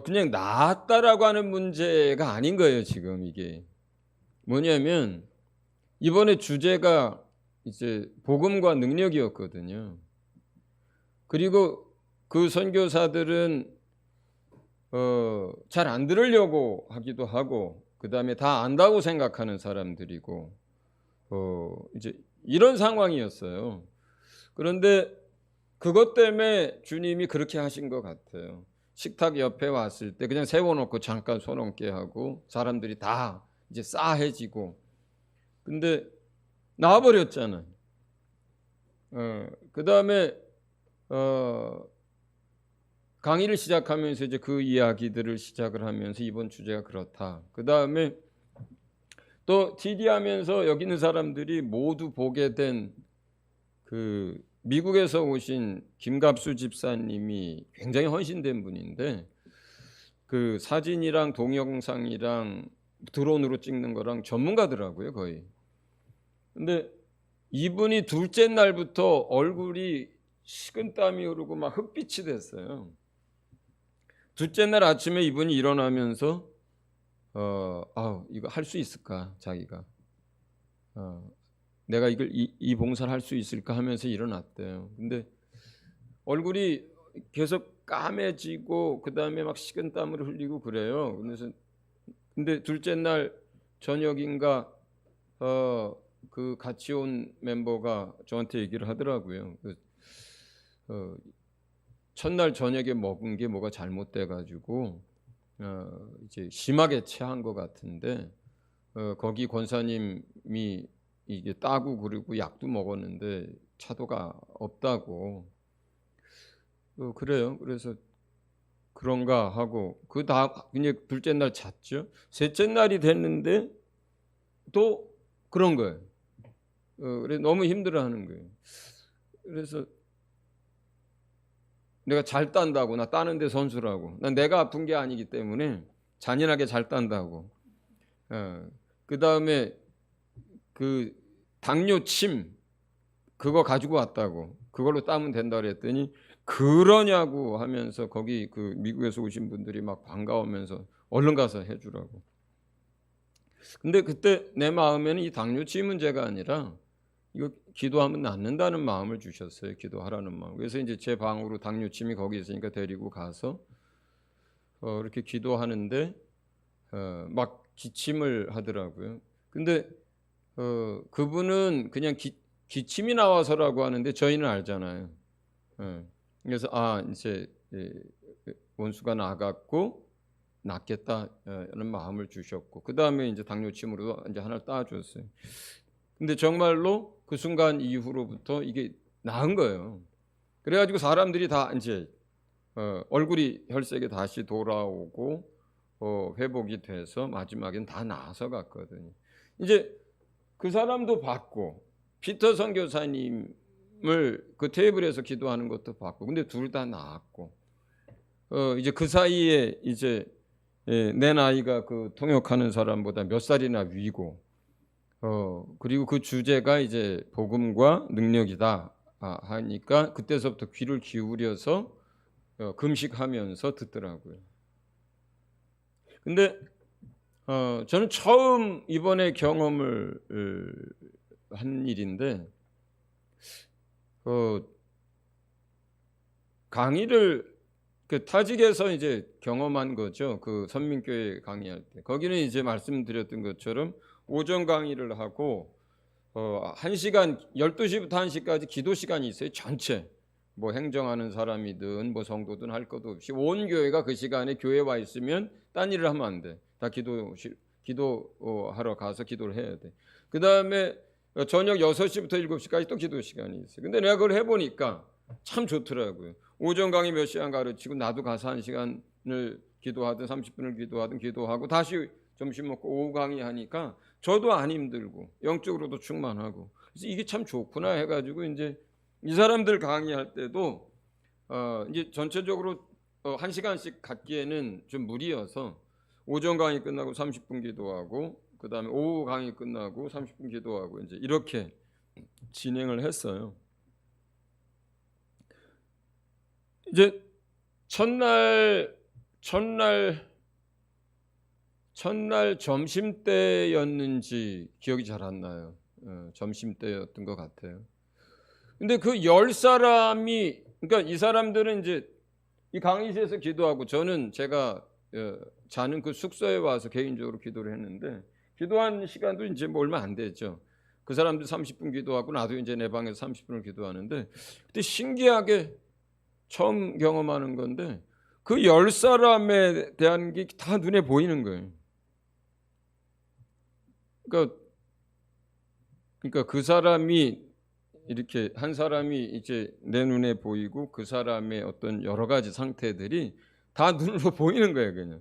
그냥 나았다라고 하는 문제가 아닌 거예요. 지금 이게 뭐냐면 이번에 주제가 이제 복음과 능력이었거든요. 그리고 그 선교사들은 잘 안 들으려고 하기도 하고, 그 다음에 다 안다고 생각하는 사람들이고, 이제 이런 상황이었어요. 그런데 그것 때문에 주님이 그렇게 하신 것 같아요. 식탁 옆에 왔을 때 그냥 세워놓고 잠깐 손 얹게 하고 사람들이 다 이제 싸해지고, 근데 나와버렸잖아요. 그 다음에 강의를 시작하면서 이제 그 이야기들을 시작을 하면서 이번 주제가 그렇다. 그 다음에 또 TD하면서 여기 있는 사람들이 모두 보게 된 그 미국에서 오신 김갑수 집사님이 굉장히 헌신된 분인데, 그 사진이랑 동영상이랑 드론으로 찍는 거랑 전문가더라고요, 거의. 근데 이분이 둘째 날부터 얼굴이 식은땀이 흐르고 막 흑빛이 됐어요. 둘째 날 아침에 이분이 일어나면서 이거 할 수 있을까, 자기가 내가 이걸 이 봉사를 할 수 있을까 하면서 일어났대요. 근데 얼굴이 계속 까매지고 그 다음에 막 식은땀을 흘리고 그래요. 근데 둘째 날 저녁인가 그 같이 온 멤버가 저한테 얘기를 하더라고요. 첫날 저녁에 먹은 게 뭐가 잘못돼 가지고 이제 심하게 체한 것 같은데, 거기 권사님이 이게 따고 그리고 약도 먹었는데 차도가 없다고. 그래요. 그래서 그런가 하고 그 다음 그냥 둘째 날 잤죠. 셋째 날이 됐는데 또 그런 거예요. 그래 너무 힘들어하는 거예요. 그래서 내가 잘 딴다고, 나 따는데 선수라고, 난 내가 아픈 게 아니기 때문에 잔인하게 잘 딴다고. 그 다음에 그 당뇨침 그거 가지고 왔다고, 그걸로 따면 된다 그랬더니 그러냐고 하면서 거기 그 미국에서 오신 분들이 막 반가우면서 얼른 가서 해주라고. 근데 그때 내 마음에는 이 당뇨치 문제가 아니라 이거 기도하면 낫는다는 마음을 주셨어요. 기도하라는 마음. 그래서 이제 제 방으로 당뇨침이 거기 있으니까 데리고 가서 이렇게 기도하는데 막 기침을 하더라고요. 근데 그분은 그냥 기침이 나와서라고 하는데 저희는 알잖아요. 그래서 이제 원수가 나갔고 낫겠다는 마음을 주셨고, 그 다음에 이제 당뇨침으로 이제 하나를 따줬어요. 근데 정말로 그 순간 이후로부터 이게 나은 거예요. 그래가지고 사람들이 다 이제 얼굴이 혈색이 다시 돌아오고 회복이 돼서 마지막엔 다 나아서 갔거든요. 이제 그 사람도 봤고 피터 선교사님을 그 테이블에서 기도하는 것도 봤고, 근데 둘 다 나았고, 이제 그 사이에 이제 내 나이가 그 통역하는 사람보다 몇 살이나 위고, 그리고 그 주제가 이제 복음과 능력이다 하니까 그때서부터 귀를 기울여서 금식하면서 듣더라고요. 근데 저는 처음 이번에 경험을 한 일인데, 강의를 그 타직에서 이제 경험한 거죠. 그 선민교회 강의할 때 거기는 이제 말씀드렸던 것처럼 오전 강의를 하고 1시간 12시부터 1시까지 기도 시간이 있어요. 전체. 뭐 행정하는 사람이든 뭐 성도든 할 것도 없이 온 교회가 그 시간에 교회에 와 있으면 딴 일을 하면 안 돼. 다 기도하러 가서 기도를 해야 돼. 그다음에 저녁 6시부터 7시까지 또 기도 시간이 있어요. 근데 내가 그걸 해보니까 참 좋더라고요. 오전 강의 몇 시간 가르치고 나도 가서 1시간을 기도하든 30분을 기도하든 기도하고 다시 점심 먹고 오후 강의하니까 저도 안 힘들고 영적으로도 충만하고 그래서 이게 참 좋구나 해가지고 이제 이 사람들 강의할 때도 이제 전체적으로 1시간씩 갖기에는 좀 무리여서 오전 강의 끝나고 30분 기도하고 그다음에 오후 강의 끝나고 30분 기도하고 이제 이렇게 진행을 했어요. 이제 첫날 점심 때였는지 기억이 잘 안 나요. 점심 때였던 것 같아요. 근데 그 10사람이 그러니까 이 사람들은 이제 이 강의실에서 기도하고 저는 제가 자는 그 숙소에 와서 개인적으로 기도를 했는데 기도한 시간도 이제 뭐 얼마 안 됐죠. 그 사람들 30분 기도하고 나도 이제 내 방에서 30분을 기도하는데 그때 신기하게 처음 경험하는 건데 그 10사람에 대한 게 다 눈에 보이는 거예요. 그러니까 그 사람이 이렇게 한 사람이 이제 내 눈에 보이고 그 사람의 어떤 여러 가지 상태들이 다 눈으로 보이는 거예요, 그냥.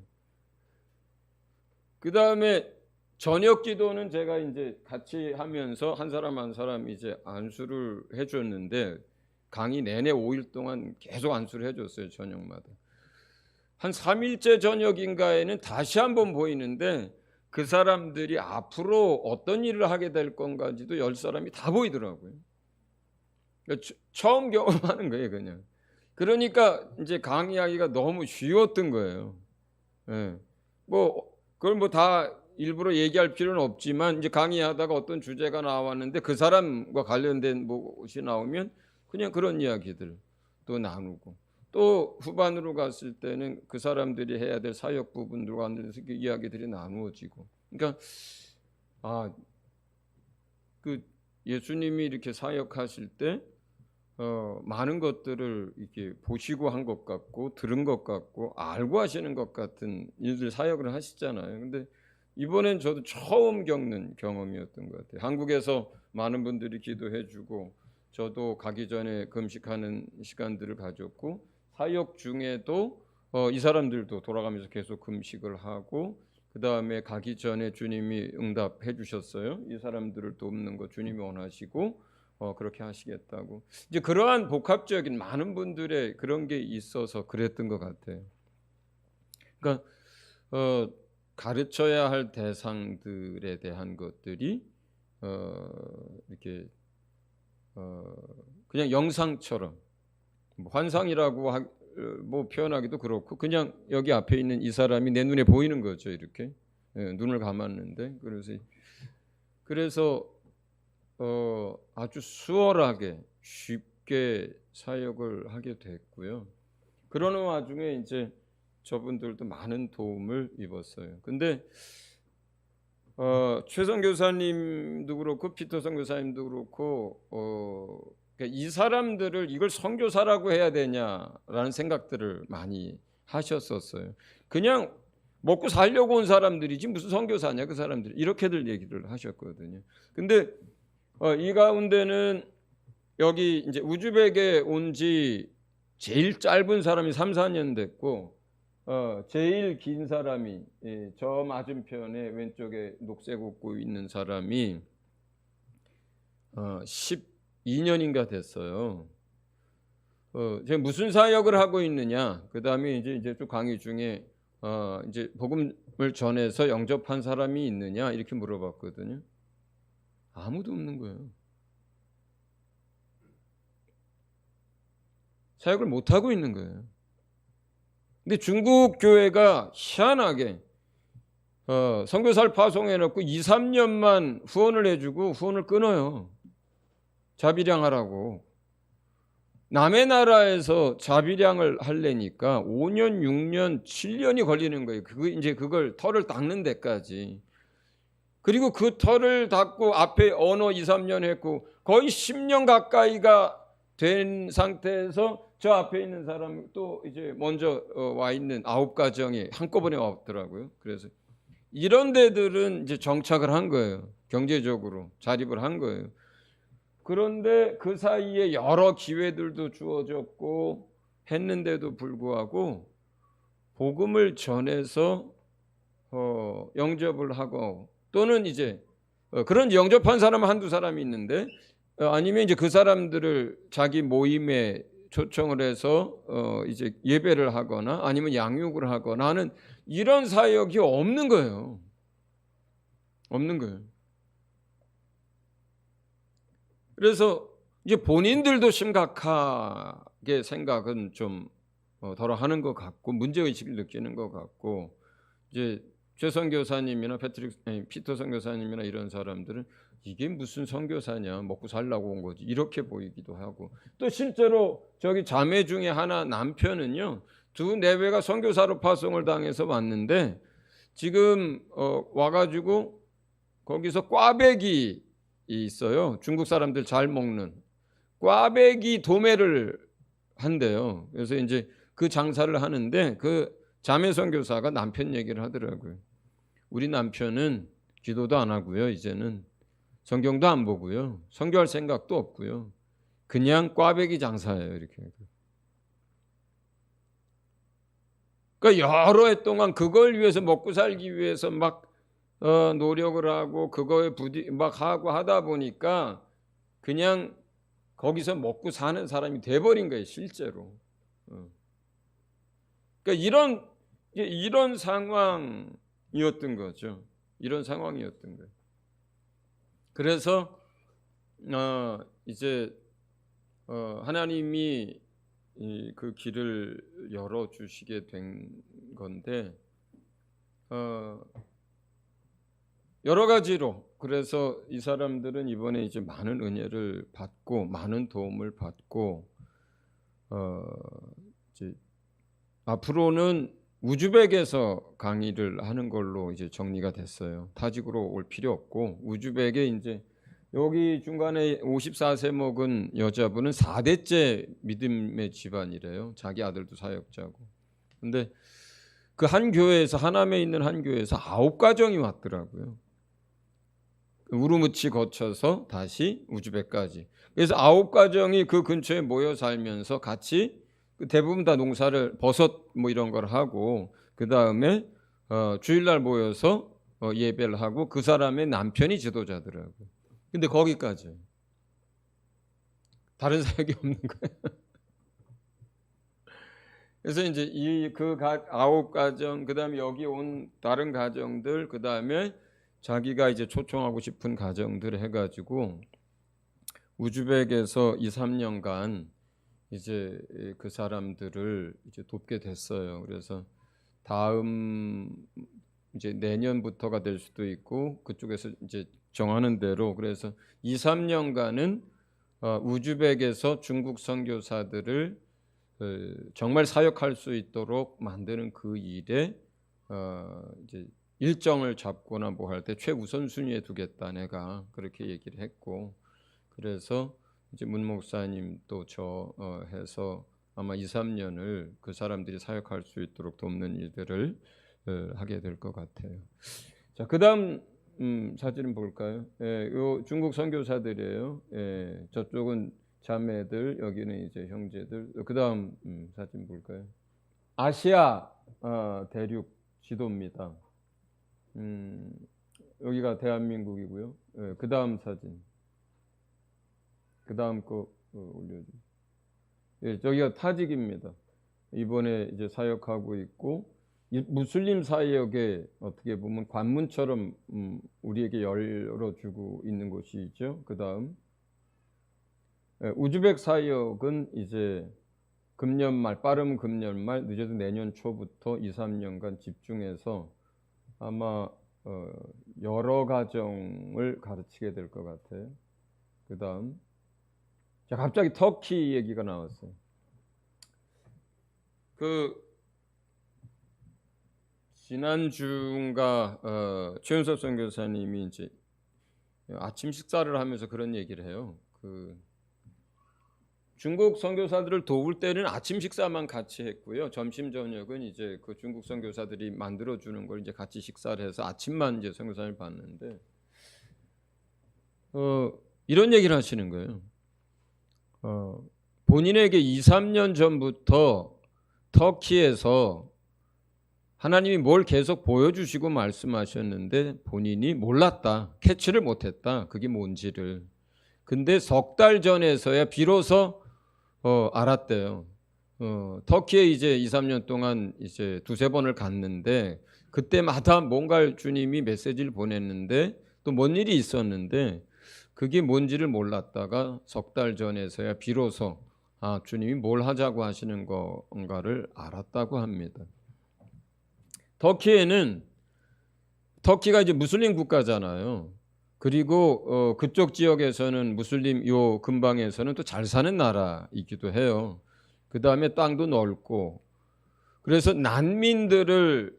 그 다음에 저녁 기도는 제가 이제 같이 하면서 한 사람 한 사람 이제 안수를 해줬는데 강의 내내 5일 동안 계속 안수를 해줬어요, 저녁마다. 한 3일째 저녁인가에는 다시 한번 보이는데 그 사람들이 앞으로 어떤 일을 하게 될 건가지도 10사람이 다 보이더라고요. 그러니까 처음 경험하는 거예요, 그냥. 그러니까 이제 강의하기가 너무 쉬웠던 거예요. 예. 뭐 그걸 뭐 다 일부러 얘기할 필요는 없지만 이제 강의하다가 어떤 주제가 나왔는데 그 사람과 관련된 것이 나오면 그냥 그런 이야기들 또 나누고 또 후반으로 갔을 때는 그 사람들이 해야 될 사역 부분들과 관련해서 이야기들이 나누어지고 그러니까 그 예수님이 이렇게 사역하실 때 많은 것들을 이렇게 보시고 한 것 같고 들은 것 같고 알고 하시는 것 같은 일들 사역을 하시잖아요. 근데 이번엔 저도 처음 겪는 경험이었던 것 같아요. 한국에서 많은 분들이 기도해주고 저도 가기 전에 금식하는 시간들을 가졌고 사역 중에도 이 사람들도 돌아가면서 계속 금식을 하고 그 다음에 가기 전에 주님이 응답해 주셨어요. 이 사람들을 돕는 거 주님이 원하시고 그렇게 하시겠다고. 이제 그러한 복합적인 많은 분들의 그런 게 있어서 그랬던 것 같아요. 그러니까 가르쳐야 할 대상들에 대한 것들이 이렇게 그냥 영상처럼 뭐 환상이라고 뭐 표현하기도 그렇고 그냥 여기 앞에 있는 이 사람이 내 눈에 보이는 거죠. 이렇게 눈을 감았는데 그래서 아주 수월하게 쉽게 사역을 하게 됐고요. 그러는 와중에 이제 저분들도 많은 도움을 입었어요. 근데 최선 교사님도 그렇고 피터선 교사님도 그렇고 이 사람들을 이걸 선교사라고 해야 되냐라는 생각들을 많이 하셨었어요. 그냥 먹고 살려고 온 사람들이지 무슨 선교사냐 그 사람들 이렇게들 얘기를 하셨거든요. 근데 이 가운데는 여기 이제 우즈벡에 온 지 제일 짧은 사람이 3, 4년 됐고 제일 긴 사람이 저 맞은편에 왼쪽에 녹색 옷고 있는 사람이 12년인가 됐어요. 제가 무슨 사역을 하고 있느냐? 그다음에 이제 또 강의 중에 이제 복음을 전해서 영접한 사람이 있느냐 이렇게 물어봤거든요. 아무도 없는 거예요. 사역을 못 하고 있는 거예요. 근데 중국 교회가 희한하게 선교사를 파송해놓고 2, 3년만 후원을 해주고 후원을 끊어요. 자비량하라고. 남의 나라에서 자비량을 하려니까 5년, 6년, 7년이 걸리는 거예요. 이제 그걸 털을 닦는 데까지. 그리고 그 터를 닫고 앞에 언어 2, 3년 했고 거의 10년 가까이가 된 상태에서 저 앞에 있는 사람 또 이제 먼저 와 있는 9가정이 한꺼번에 왔더라고요. 그래서 이런 데들은 이제 정착을 한 거예요. 경제적으로 자립을 한 거예요. 그런데 그 사이에 여러 기회들도 주어졌고 했는데도 불구하고 복음을 전해서 영접을 하고 또는 이제 그런 영접한 사람은 한두 사람이 있는데 아니면 이제 그 사람들을 자기 모임에 초청을 해서 이제 예배를 하거나 아니면 양육을 하거나 하는 이런 사역이 없는 거예요. 없는 거예요. 그래서 이제 본인들도 심각하게 생각은 좀 덜어 하는 것 같고 문제의식을 느끼는 것 같고 이제 최 선교사님이나 피터 선교사님이나 이런 사람들은 이게 무슨 선교사냐 먹고 살라고 온 거지 이렇게 보이기도 하고 또 실제로 저기 자매 중에 하나 남편은요 2-4배가 선교사로 파송을 당해서 왔는데 지금 와가지고 거기서 꽈배기 있어요. 중국 사람들 잘 먹는 꽈배기 도매를 한대요. 그래서 이제 그 장사를 하는데 그 자매 선교사가 남편 얘기를 하더라고요. 우리 남편은 기도도 안 하고요. 이제는 성경도 안 보고요. 선교할 생각도 없고요. 그냥 꽈배기 장사예요. 이렇게. 그러니까 여러 해 동안 그걸 위해서 먹고 살기 위해서 막 노력을 하고 그거에 막 하고 하다 보니까 그냥 거기서 먹고 사는 사람이 돼버린 거예요. 실제로. 그러니까 이런 상황이었던 거죠. 이런 상황이었던 거예요. 그래서 이제 하나님이 그 길을 열어 주시게 된 건데 여러 가지로 그래서 이 사람들은 이번에 이제 많은 은혜를 받고 많은 도움을 받고 이제 앞으로는 우즈벡에서 강의를 하는 걸로 이제 정리가 됐어요. 타직으로 올 필요 없고 우즈벡에 이제 여기 중간에 54세 먹은 여자분은 4대째 믿음의 집안이래요. 자기 아들도 사역자고. 근데 그 한 교회에서 하남에 있는 한 교회에서 9가정이 왔더라고요. 우르무치 거쳐서 다시 우즈벡까지. 그래서 9가정이 그 근처에 모여 살면서 같이 대부분 다 농사를 버섯 뭐 이런 걸 하고 그 다음에 주일날 모여서 예배를 하고 그 사람의 남편이 지도자더라고요. 근데 거기까지 다른 사역이 없는 거예요. 그래서 이제 이 그 각 9가정 그다음에 여기 온 다른 가정들 그다음에 자기가 이제 초청하고 싶은 가정들 해가지고 우즈벡에서 2-3년간 이제 그 사람들을 이제 돕게 됐어요. 그래서 다음 이제 내년부터가 될 수도 있고 그쪽에서 이제 정하는 대로 그래서 2-3년간은 우즈벡에서 중국 선교사들을 정말 사역할 수 있도록 만드는 그 일에 이제 일정을 잡거나 뭐 할 때 최우선순위에 두겠다 내가 그렇게 얘기를 했고 그래서 이제 문 목사님도 저 해서 아마 2-3년을 그 사람들이 사역할 수 있도록 돕는 일들을 하게 될 것 같아요. 자, 그다음 사진은 볼까요? 요 중국 선교사들이에요. 저쪽은 자매들, 여기는 이제 형제들. 그다음 사진 볼까요? 아시아 대륙 지도입니다. 여기가 대한민국이고요. 그다음 사진. 그다음 거 올려주세요. 저기가 타직입니다. 이번에 이제 사역하고 있고 무슬림 사역에 어떻게 보면 관문처럼 우리에게 열어주고 있는 곳이죠. 그다음 우즈벡 사역은 이제 금년 말 빠르면 금년 말 늦어도 내년 초부터 2-3년간 집중해서 아마 여러 가정을 가르치게 될 것 같아요. 그다음 자 갑자기 터키 얘기가 나왔어요. 그 지난주인가 최윤석 선교사님이 이제 아침 식사를 하면서 그런 얘기를 해요. 그 중국 선교사들을 도울 때는 아침 식사만 같이 했고요. 점심 저녁은 이제 그 중국 선교사들이 만들어 주는 걸 이제 같이 식사를 해서 아침만 이제 선교사를 봤는데 이런 얘기를 하시는 거예요. 본인에게 2, 3년 전부터 터키에서 하나님이 뭘 계속 보여주시고 말씀하셨는데 본인이 몰랐다. 캐치를 못했다. 그게 뭔지를. 근데 석 달 전에서야 비로소 알았대요. 터키에 이제 2, 3년 동안 이제 두세 번을 갔는데 그때마다 뭔가 주님이 메시지를 보냈는데 또 뭔 일이 있었는데 그게 뭔지를 몰랐다가 석 달 전에서야 비로소 주님이 뭘 하자고 하시는 건가를 알았다고 합니다. 터키가 이제 무슬림 국가잖아요. 그리고 그쪽 지역에서는 무슬림 요 근방에서는 또 잘 사는 나라이기도 해요. 그 다음에 땅도 넓고 그래서 난민들을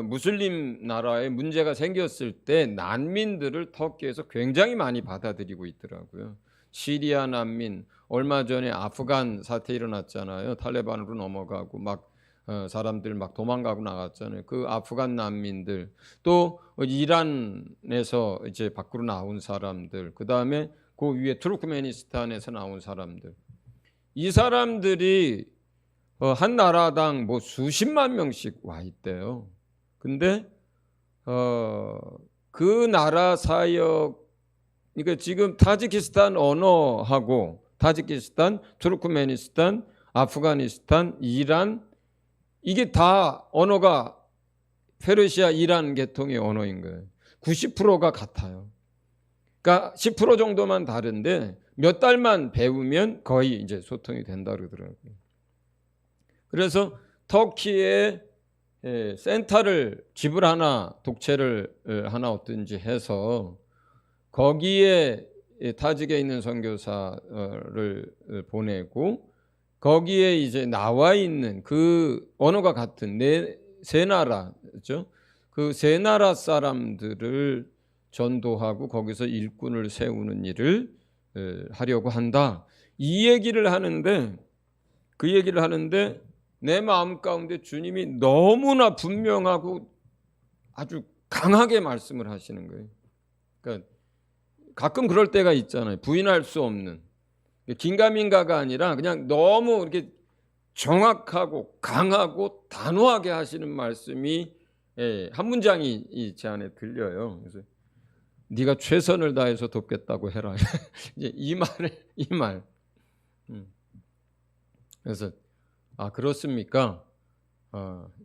무슬림 나라에 문제가 생겼을 때 난민들을 터키에서 굉장히 많이 받아들이고 있더라고요. 시리아 난민, 얼마 전에 아프간 사태 일어났잖아요. 탈레반으로 넘어가고 막 사람들 막 도망가고 나갔잖아요. 그 아프간 난민들, 또 이란에서 이제 밖으로 나온 사람들, 그 다음에 그 위에 투르크메니스탄에서 나온 사람들, 이 사람들이 한 나라당 뭐 수십만 명씩 와 있대요. 근데 그 나라 사역, 그러니까 지금 타지키스탄 언어하고 타지키스탄, 투르크메니스탄, 아프가니스탄, 이란, 이게 다 언어가 페르시아, 이란 계통의 언어인 거예요. 90%가 같아요. 그러니까 10% 정도만 다른데 몇 달만 배우면 거의 이제 소통이 된다 그러더라고요. 그래서 터키에 센터를, 집을 하나, 독채를 하나 어떤지 해서 거기에 타직에 있는 선교사를 보내고 거기에 이제 나와 있는 그 언어가 같은 세 나라죠. 그 세 나라 사람들을 전도하고 거기서 일꾼을 세우는 일을 하려고 한다. 이 얘기를 하는데, 그 얘기를 하는데 내 마음 가운데 주님이 너무나 분명하고 아주 강하게 말씀을 하시는 거예요. 그러니까 가끔 그럴 때가 있잖아요. 부인할 수 없는. 긴가민가가 아니라 그냥 너무 이렇게 정확하고 강하고 단호하게 하시는 말씀이 한 문장이 제 안에 들려요. 그래서 네가 최선을 다해서 돕겠다고 해라. 이제 이 말. 그래서 그렇습니까?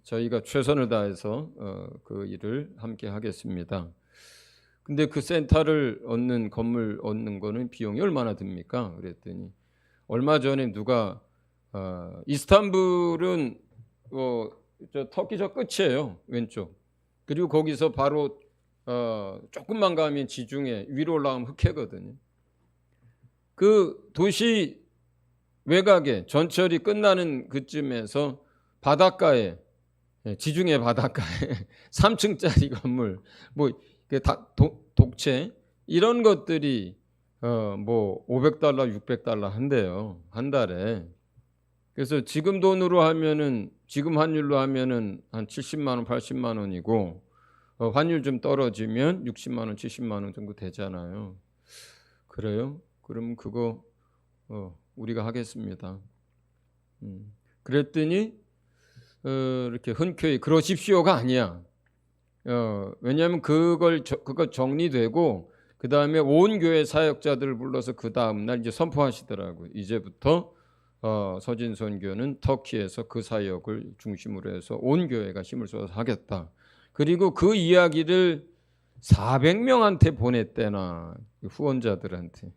저희가 최선을 다해서 그 일을 함께 하겠습니다. 근데 그 센터를 건물 얻는 거는 비용이 얼마나 듭니까? 그랬더니 얼마 전에 누가 이스탄불은 저 터키 저 끝이에요, 왼쪽. 그리고 거기서 바로 조금만 가면 지중해, 위로 올라가면 흑해거든요. 그 도시 외곽에 전철이 끝나는 그쯤에서 바닷가에, 지중해 바닷가에 3층짜리 건물, 뭐 다 독채 이런 것들이 뭐 $500, $600 한대요, 한 달에. 그래서 지금 돈으로 하면은, 지금 환율로 하면은 한 70만 원, 80만 원이고 환율 좀 떨어지면 60만 원, 70만 원 정도 되잖아요. 그래요? 그럼 그거 우리가 하겠습니다. 그랬더니 이렇게 흔쾌히 그러십시오가 아니야. 왜냐하면 그거 정리되고 그 다음에 온 교회 사역자들을 불러서 그 다음 날 이제 선포하시더라고요. 이제부터 서진 선교는 터키에서 그 사역을 중심으로 해서 온 교회가 힘을 쏟아서 하겠다. 그리고 그 이야기를 400명한테 보냈대나, 후원자들한테.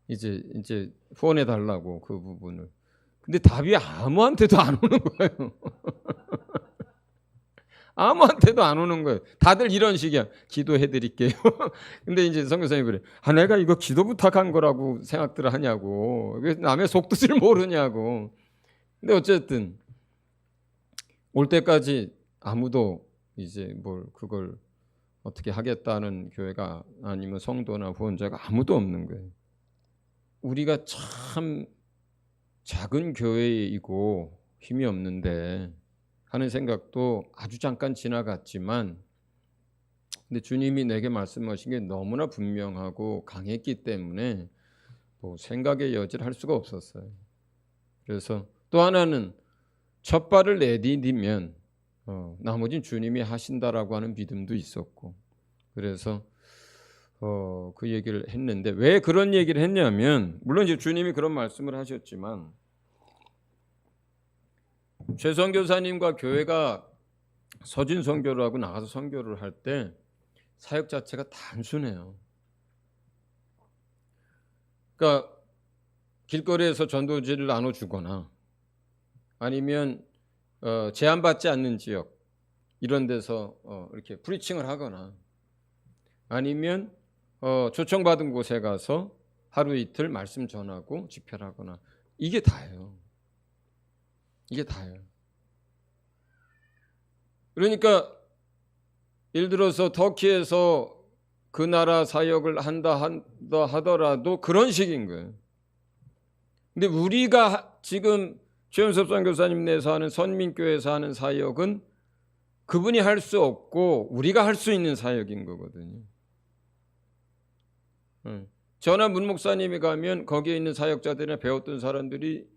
이제 후원해 달라고, 그 부분을. 근데 답이 아무한테도 안 오는 거예요. 아무한테도 안 오는 거예요. 다들 이런 식이야. 기도해 드릴게요. 근데 이제 선교사님이 그래. 내가 이거 기도 부탁한 거라고 생각들 하냐고. 왜 남의 속뜻을 모르냐고. 근데 어쨌든 올 때까지 아무도 이제 뭘 그걸 어떻게 하겠다는 교회가 아니면 성도나 후원자가 아무도 없는 거예요. 우리가 참 작은 교회이고 힘이 없는데 하는 생각도 아주 잠깐 지나갔지만, 근데 주님이 내게 말씀하신 게 너무나 분명하고 강했기 때문에 뭐 생각의 여지를 할 수가 없었어요. 그래서 또 하나는 첫 발을 내디디면 나머지는 주님이 하신다라고 하는 믿음도 있었고, 그래서 그 얘기를 했는데, 왜 그런 얘기를 했냐면, 물론 이제 주님이 그런 말씀을 하셨지만 최 선교사님과 교회가 서진 선교를 하고 나가서 선교를 할 때 사역 자체가 단순해요. 그러니까 길거리에서 전도지를 나눠주거나 아니면 제한받지 않는 지역 이런 데서 이렇게 프리칭을 하거나 아니면 초청받은 곳에 가서 하루 이틀 말씀 전하고 집회를 하거나, 이게 다예요. 이게 다예요. 그러니까 예를 들어서 터키에서 그 나라 사역을 한다 하더라도 그런 식인 거예요. 근데 우리가 지금 최윤섭 선교사님 내에서 하는 선민교회에서 하는 사역은 그분이 할 수 없고 우리가 할 수 있는 사역인 거거든요. 저나 문 목사님이 가면 거기에 있는 사역자들이나 배웠던 사람들이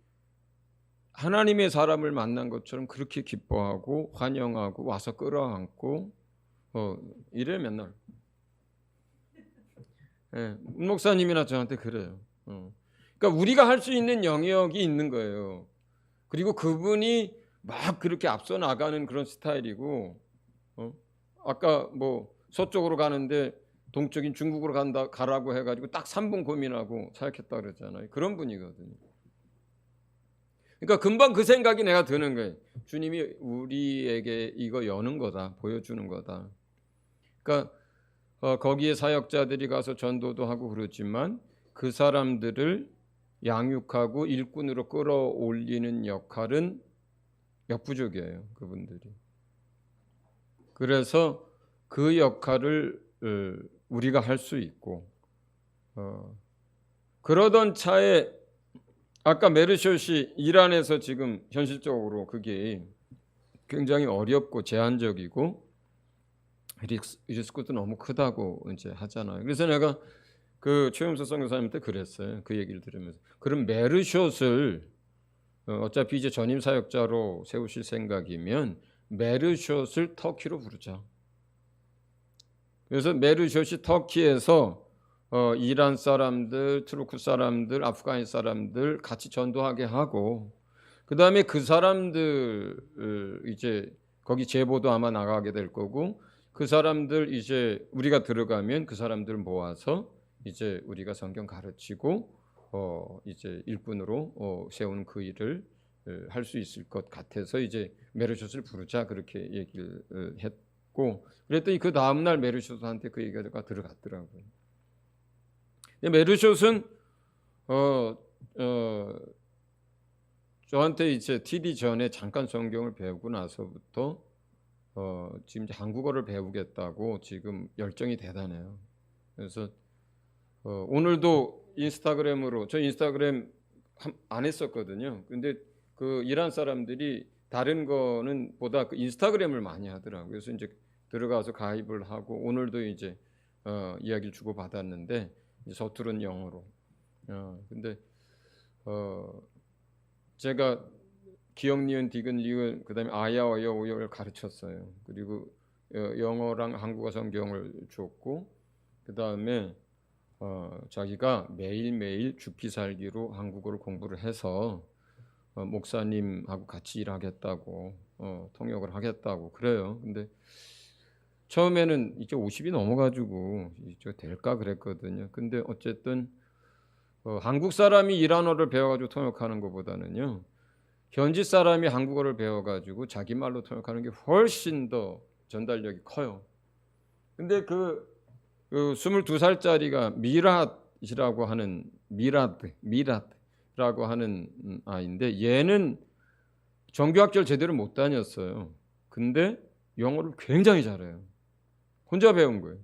하나님의 사람을 만난 것처럼 그렇게 기뻐하고 환영하고 와서 끌어안고 이래 맨날. 문 목사님이나 저한테 그래요. 그러니까 우리가 할 수 있는 영역이 있는 거예요. 그리고 그분이 막 그렇게 앞서 나가는 그런 스타일이고, 아까 뭐 서쪽으로 가는데 동쪽인 중국으로 가라고 해가지고 딱 3분 고민하고 사역했다 그랬잖아요. 그런 분이거든요. 그러니까 금방 그 생각이 내가 드는 거예요. 주님이 우리에게 이거 여는 거다, 보여주는 거다. 그러니까 거기에 사역자들이 가서 전도도 하고 그렇지만 그 사람들을 양육하고 일꾼으로 끌어올리는 역할은 역부족이에요, 그분들이. 그래서 그 역할을 우리가 할 수 있고, 그러던 차에 아까 메르숏이 이란에서 지금 현실적으로 그게 굉장히 어렵고 제한적이고 리스크도 너무 크다고 이제 하잖아요. 그래서 내가 그 최용석 선교사님한테 그랬어요. 그 얘기를 들으면서, 그럼 메르숏을 어차피 이제 전임 사역자로 세우실 생각이면 메르숏을 터키로 부르자. 그래서 메르숏이 터키에서 이란 사람들, 투르크 사람들, 아프간 사람들 같이 전도하게 하고, 그 다음에 그 사람들 이제 거기 제보도 아마 나가게 될 거고, 그 사람들 이제 우리가 들어가면 그 사람들 모아서 이제 우리가 성경 가르치고 이제 일꾼으로 세우는 그 일을 할 수 있을 것 같아서 이제 메르숏을 부르자, 그렇게 얘기를 했고, 그랬더니 그 다음날 메르숏한테 그 얘기가 들어갔더라고요. 메르숏은 저한테 이제 TD 전에 잠깐 성경을 배우고 나서부터 지금 이제 한국어를 배우겠다고 지금 열정이 대단해요. 그래서 오늘도 인스타그램으로, 저 인스타그램 안 했었거든요. 근데 그 이란 사람들이 다른 거는 보다 그 인스타그램을 많이 하더라고요. 그래서 이제 들어가서 가입을 하고 오늘도 이제 이야기를 주고 받았는데 이제 서투른 영어로. 근데 제가 기억, 니은, 디귿, 리은, 그다음에 아야, 어여, 오여를 가르쳤어요. 그리고 영어랑 한국어 성경을 줬고, 그다음에 자기가 매일매일 죽기 살기로 한국어를 공부를 해서 목사님하고 같이 일하겠다고, 통역을 하겠다고 그래요. 근데 처음에는 이제 50이 넘어가지고 이제 될까 그랬거든요. 근데 어쨌든 한국 사람이 이란어를 배워가지고 통역하는 것보다는요, 현지 사람이 한국어를 배워가지고 자기 말로 통역하는 게 훨씬 더 전달력이 커요. 근데 그 22살짜리가 미라트라고 하는 미라트라고 하는 아이인데, 얘는 정규학교를 제대로 못 다녔어요. 근데 영어를 굉장히 잘해요. 혼자 배운 거예요.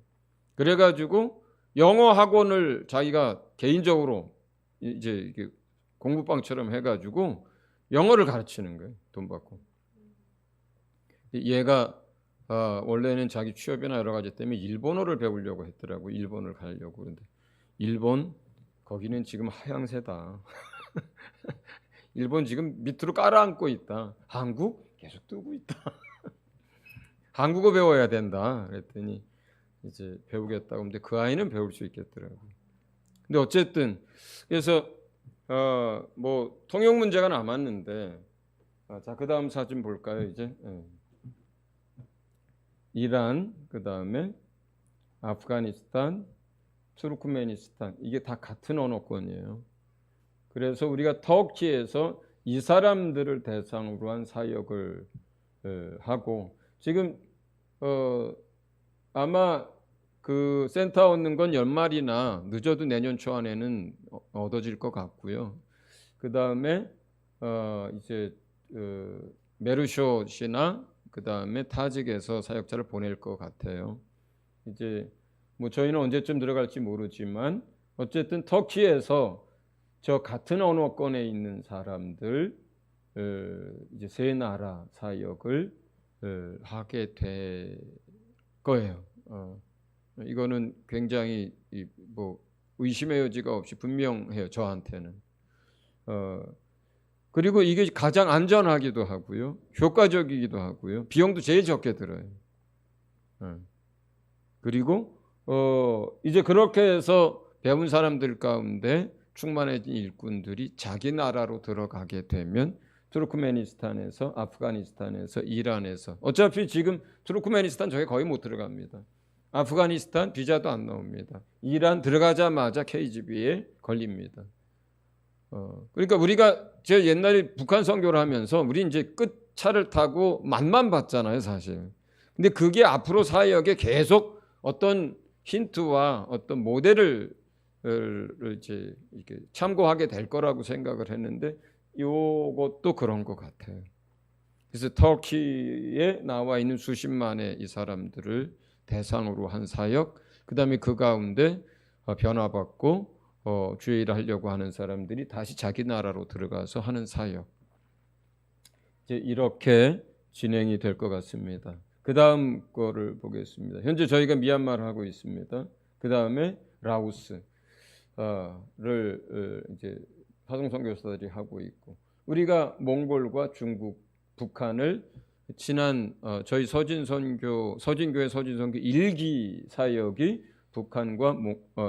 그래가지고 영어 학원을 자기가 개인적으로 이제 이렇게 공부방처럼 해가지고 영어를 가르치는 거예요. 돈 받고. 얘가 원래는 자기 취업이나 여러 가지 때문에 일본어를 배우려고 했더라고. 일본을 가려고. 그런데 일본 거기는 지금 하향세다. 일본 지금 밑으로 깔아앉고 있다. 한국 계속 뜨고 있다. 한국어 배워야 된다. 그랬더니 이제 배우겠다고. 근데 그 아이는 배울 수 있겠더라고. 근데 어쨌든 그래서 뭐 통역 문제가 남았는데 자, 그 다음 사진 볼까요? 이제 이란, 그 다음에 아프가니스탄, 투르크메니스탄, 이게 다 같은 언어권이에요. 그래서 우리가 터키에서 이 사람들을 대상으로 한 사역을 하고 지금 아마 그 센터 얻는 건 연말이나 늦어도 내년 초 안에는 얻어질 것 같고요. 그 다음에 이제 메르쇼시나 그 다음에 타직에서 사역자를 보낼 것 같아요. 이제 뭐 저희는 언제쯤 들어갈지 모르지만 어쨌든 터키에서 저 같은 언어권에 있는 사람들 이제 세 나라 사역을 하게 될 거예요. 이거는 굉장히 뭐 의심의 여지가 없이 분명해요. 저한테는. 그리고 이게 가장 안전하기도 하고요. 효과적이기도 하고요. 비용도 제일 적게 들어요. 그리고 이제 그렇게 해서 배운 사람들 가운데 충만해진 일꾼들이 자기 나라로 들어가게 되면 투르크메니스탄에서, 아프가니스탄에서, 이란에서 어차피 지금 투르크메니스탄 저게 거의 못 들어갑니다. 아프가니스탄 비자도 안 나옵니다. 이란 들어가자마자 KGB에 걸립니다. 그러니까 우리가 제가 옛날에 북한 선교를 하면서 우리 이제 끝차를 타고 맛만 봤잖아요, 사실. 근데 그게 앞으로 사역에 계속 어떤 힌트와 어떤 모델을 이제 이렇게 참고하게 될 거라고 생각을 했는데 이것도 그런 것 같아요. 그래서 터키에 나와 있는 수십만의 이 사람들을 대상으로 한 사역, 그 다음에 그 가운데 변화받고 주의 일을 하려고 하는 사람들이 다시 자기 나라로 들어가서 하는 사역. 이제 이렇게 진행이 될 것 같습니다. 그 다음 거를 보겠습니다. 현재 저희가 미얀마를 하고 있습니다. 그 다음에 라오스를 이제 파송 선교사들이 하고 있고, 우리가 몽골과 중국, 북한을 지난 저희 서진교회 서진선교 1기 사역이 북한과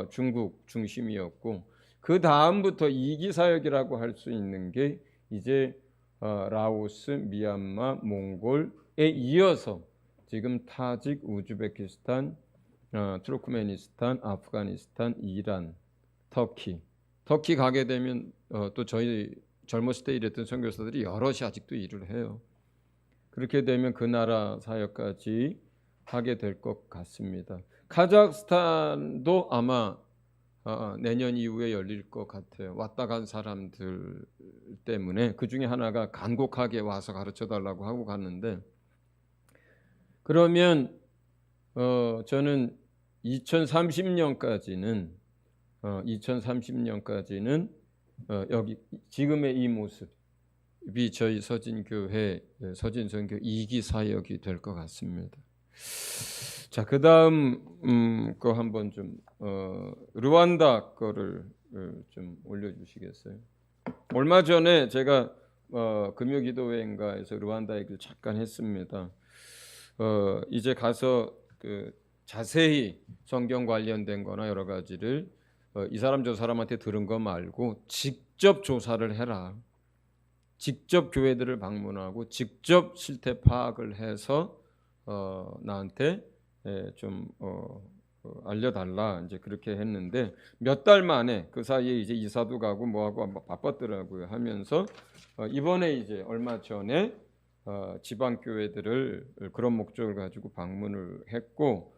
중국 중심이었고, 그 다음부터 2기 사역이라고 할 수 있는 게 이제 라오스, 미얀마, 몽골에 이어서 지금 타직, 우즈베키스탄, 투르크메니스탄, 아프가니스탄, 이란, 터키 가게 되면 또 저희 젊었을 때 일했던 선교사들이 여럿이 아직도 일을 해요. 그렇게 되면 그 나라 사역까지 하게 될 것 같습니다. 카자흐스탄도 아마 내년 이후에 열릴 것 같아요. 왔다 간 사람들 때문에 그 중에 하나가 간곡하게 와서 가르쳐 달라고 하고 갔는데, 그러면 저는 2030년까지는 여기 지금의 이 모습이 저희 서진교회 서진선교 2기 사역이 될 것 같습니다. 자, 그 다음 거 한번 좀 르완다 거를 좀 올려주시겠어요? 얼마 전에 제가 금요기도회인가에서 르완다 얘기를 잠깐 했습니다. 이제 가서 그 자세히 성경 관련된 거나 여러 가지를 이 사람 저 사람한테 들은 거 말고 직접 조사를 해라. 직접 교회들을 방문하고 직접 실태 파악을 해서 나한테 좀 알려달라, 이제 그렇게 했는데 몇 달 만에 그 사이에 이제 이사도 가고 뭐하고 바빴더라고요. 하면서 이번에 이제 얼마 전에 지방 교회들을 그런 목적을 가지고 방문을 했고,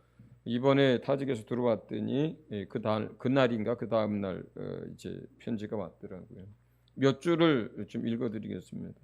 이번에 타직에서 들어왔더니 그날인가 그 다음 날 이제 편지가 왔더라고요. 몇 줄을 좀 읽어드리겠습니다.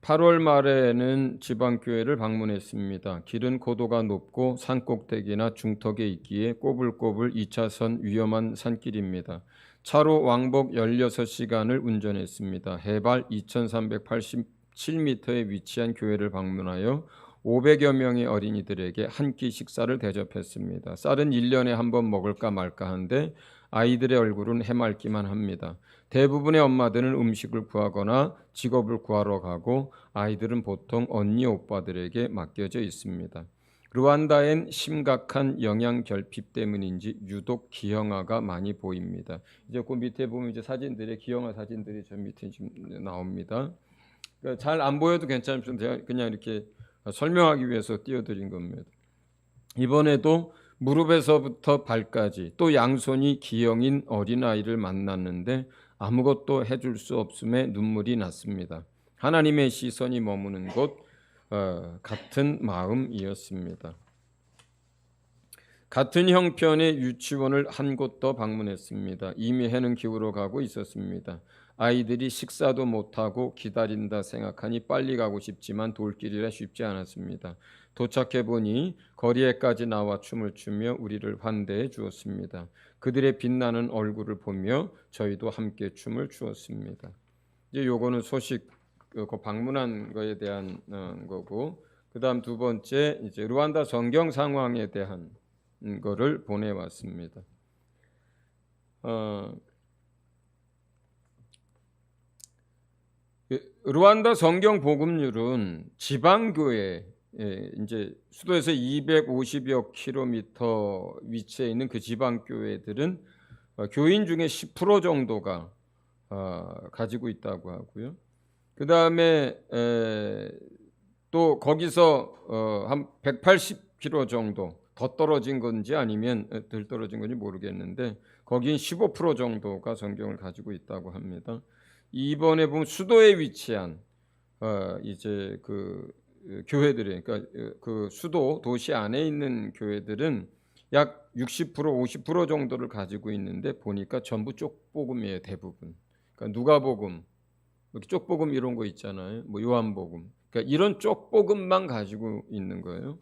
8월 말에는 지방교회를 방문했습니다. 길은 고도가 높고 산꼭대기나 중턱에 있기에 꼬불꼬불 2차선 위험한 산길입니다. 차로 왕복 16시간을 운전했습니다. 해발 2387m에 위치한 교회를 방문하여 500여 명의 어린이들에게 한 끼 식사를 대접했습니다. 쌀은 1년에 한 번 먹을까 말까 한데 아이들의 얼굴은 해맑기만 합니다. 대부분의 엄마들은 음식을 구하거나 직업을 구하러 가고 아이들은 보통 언니 오빠들에게 맡겨져 있습니다. 루안다엔 심각한 영양 결핍 때문인지 유독 기형아가 많이 보입니다. 이제 그 밑에 보면 이제 사진들이 기형아 사진들이 저 밑에 지금 나옵니다. 그러니까 잘 안 보여도 괜찮습니다. 제가 그냥 이렇게 설명하기 위해서 띄워드린 겁니다. 이번에도 무릎에서부터 발까지 또 양손이 기형인 어린아이를 만났는데 아무것도 해줄 수 없음에 눈물이 났습니다. 하나님의 시선이 머무는 곳 같은 마음이었습니다. 같은 형편의 유치원을 한 곳 더 방문했습니다. 이미 해는 기울어 가고 있었습니다. 아이들이 식사도 못하고 기다린다 생각하니 빨리 가고 싶지만 돌길이라 쉽지 않았습니다. 도착해 보니 거리에까지 나와 춤을 추며 우리를 환대해 주었습니다. 그들의 빛나는 얼굴을 보며 저희도 함께 춤을 추었습니다. 이제 요거는 소식 그 방문한 거에 대한 거고, 그다음 두 번째 이제 루안다 성경 상황에 대한 거를 보내왔습니다. 루안다 성경 복음률은 지방 교회 이제 수도에서 250여 킬로미터 위치해 있는 그 지방 교회들은 교인 중에 10% 정도가 가지고 있다고 하고요. 그 다음에 또 거기서 한 180km 정도 더 떨어진 건지 아니면 덜 떨어진 건지 모르겠는데 거긴 15% 정도가 성경을 가지고 있다고 합니다. 이번에 보면 수도에 위치한 이제 그 교회들이, 그러니까 그 수도 도시 안에 있는 교회들은 약 60% 50% 정도를 가지고 있는데 보니까 전부 쪽복음이에요. 대부분. 그러니까 누가복음, 쪽복음 이런 거 있잖아요. 뭐 요한복음. 그러니까 이런 쪽복음만 가지고 있는 거예요.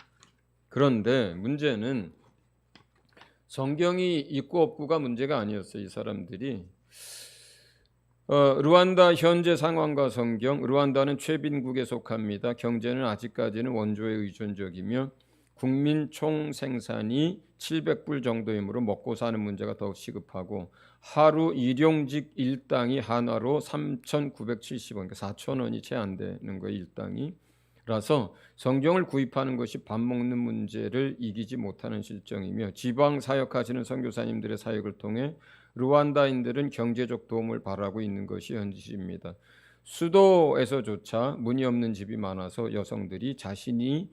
그런데 문제는 성경이 있고 없고가 문제가 아니었어요. 이 사람들이 루안다 현재 상황과 성경, 루안다는 최빈국에 속합니다. 경제는 아직까지는 원조에 의존적이며 국민 총 생산이 700불 정도이므로 먹고 사는 문제가 더욱 시급하고 하루 일용직 일당이 한화로 3,970원, 그러니까 4,000원이 채 안 되는 거예요. 일당이. 라서 성경을 구입하는 것이 밥 먹는 문제를 이기지 못하는 실정이며 지방 사역하시는 선교사님들의 사역을 통해 루안다인들은 경제적 도움을 바라고 있는 것이 현실입니다. 수도에서조차 문이 없는 집이 많아서 여성들이 자신이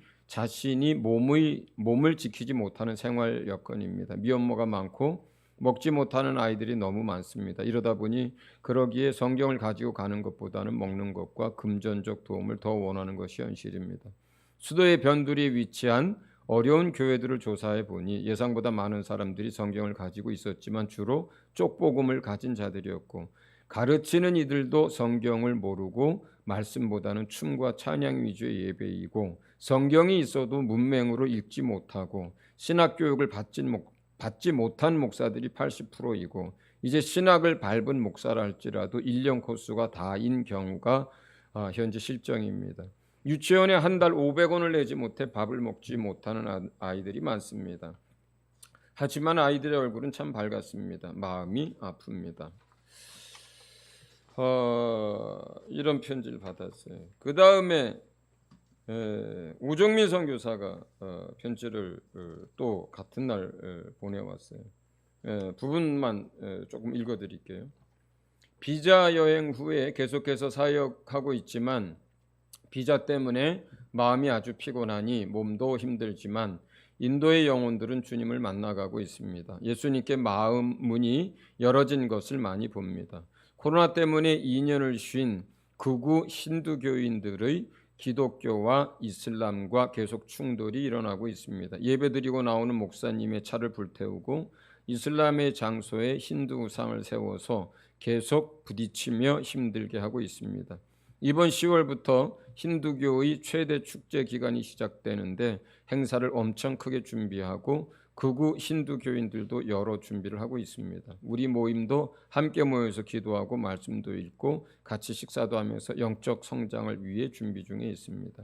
몸을 지키지 못하는 생활 여건입니다. 미혼모가 많고 먹지 못하는 아이들이 너무 많습니다. 이러다 보니 그러기에 성경을 가지고 가는 것보다는 먹는 것과 금전적 도움을 더 원하는 것이 현실입니다. 수도의 변두리에 위치한 어려운 교회들을 조사해 보니 예상보다 많은 사람들이 성경을 가지고 있었지만 주로 쪽복음을 가진 자들이었고 가르치는 이들도 성경을 모르고 말씀보다는 춤과 찬양 위주의 예배이고 성경이 있어도 문맹으로 읽지 못하고 신학교육을 받지 못한 목사들이 80%이고 이제 신학을 밟은 목사라 할지라도 1년 코스가 다인 경우가 현재 실정입니다. 유치원에 한 달 500원을 내지 못해 밥을 먹지 못하는 아이들이 많습니다. 하지만 아이들의 얼굴은 참 밝았습니다. 마음이 아픕니다. 이런 편지를 받았어요. 그 다음에 우정민 선교사가 편지를 또 같은 날 보내왔어요. 부분만 조금 읽어드릴게요. 비자 여행 후에 계속해서 사역하고 있지만 비자 때문에 마음이 아주 피곤하니 몸도 힘들지만 인도의 영혼들은 주님을 만나가고 있습니다. 예수님께 마음 문이 열어진 것을 많이 봅니다. 코로나 때문에 2년을 쉰 극우 힌두교인들의 기독교와 이슬람과 계속 충돌이 일어나고 있습니다. 예배드리고 나오는 목사님의 차를 불태우고 이슬람의 장소에 힌두 우상을 세워서 계속 부딪히며 힘들게 하고 있습니다. 이번 10월부터 힌두교의 최대 축제 기간이 시작되는데 행사를 엄청 크게 준비하고 극우 힌두교인들도 여러 준비를 하고 있습니다. 우리 모임도 함께 모여서 기도하고 말씀도 읽고 같이 식사도 하면서 영적 성장을 위해 준비 중에 있습니다.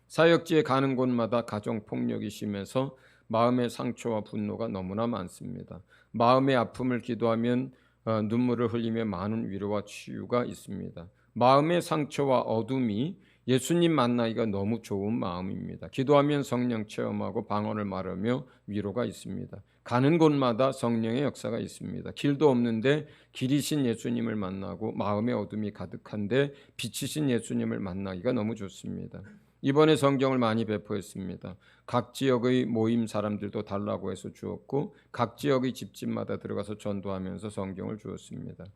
사역지에 가는 곳마다 가정폭력이 심해서 마음의 상처와 분노가 너무나 많습니다. 마음의 아픔을 기도하면 눈물을 흘리며 많은 위로와 치유가 있습니다. 마음의 상처와 어둠이 예수님 만나기가 너무 좋은 마음입니다. 기도하면 성령 체험하고 방언을 말하며 위로가 있습니다. 가는 곳마다 성령의 역사가 있습니다. 길도 없는데 길이신 예수님을 만나고 마음의 어둠이 가득한데 빛이신 예수님을 만나기가 너무 좋습니다. 이번에 성경을 많이 배포했습니다. 각 지역의 모임 사람들도 달라고 해서 주었고 각 지역의 집집마다 들어가서 전도하면서 성경을 주었습니다.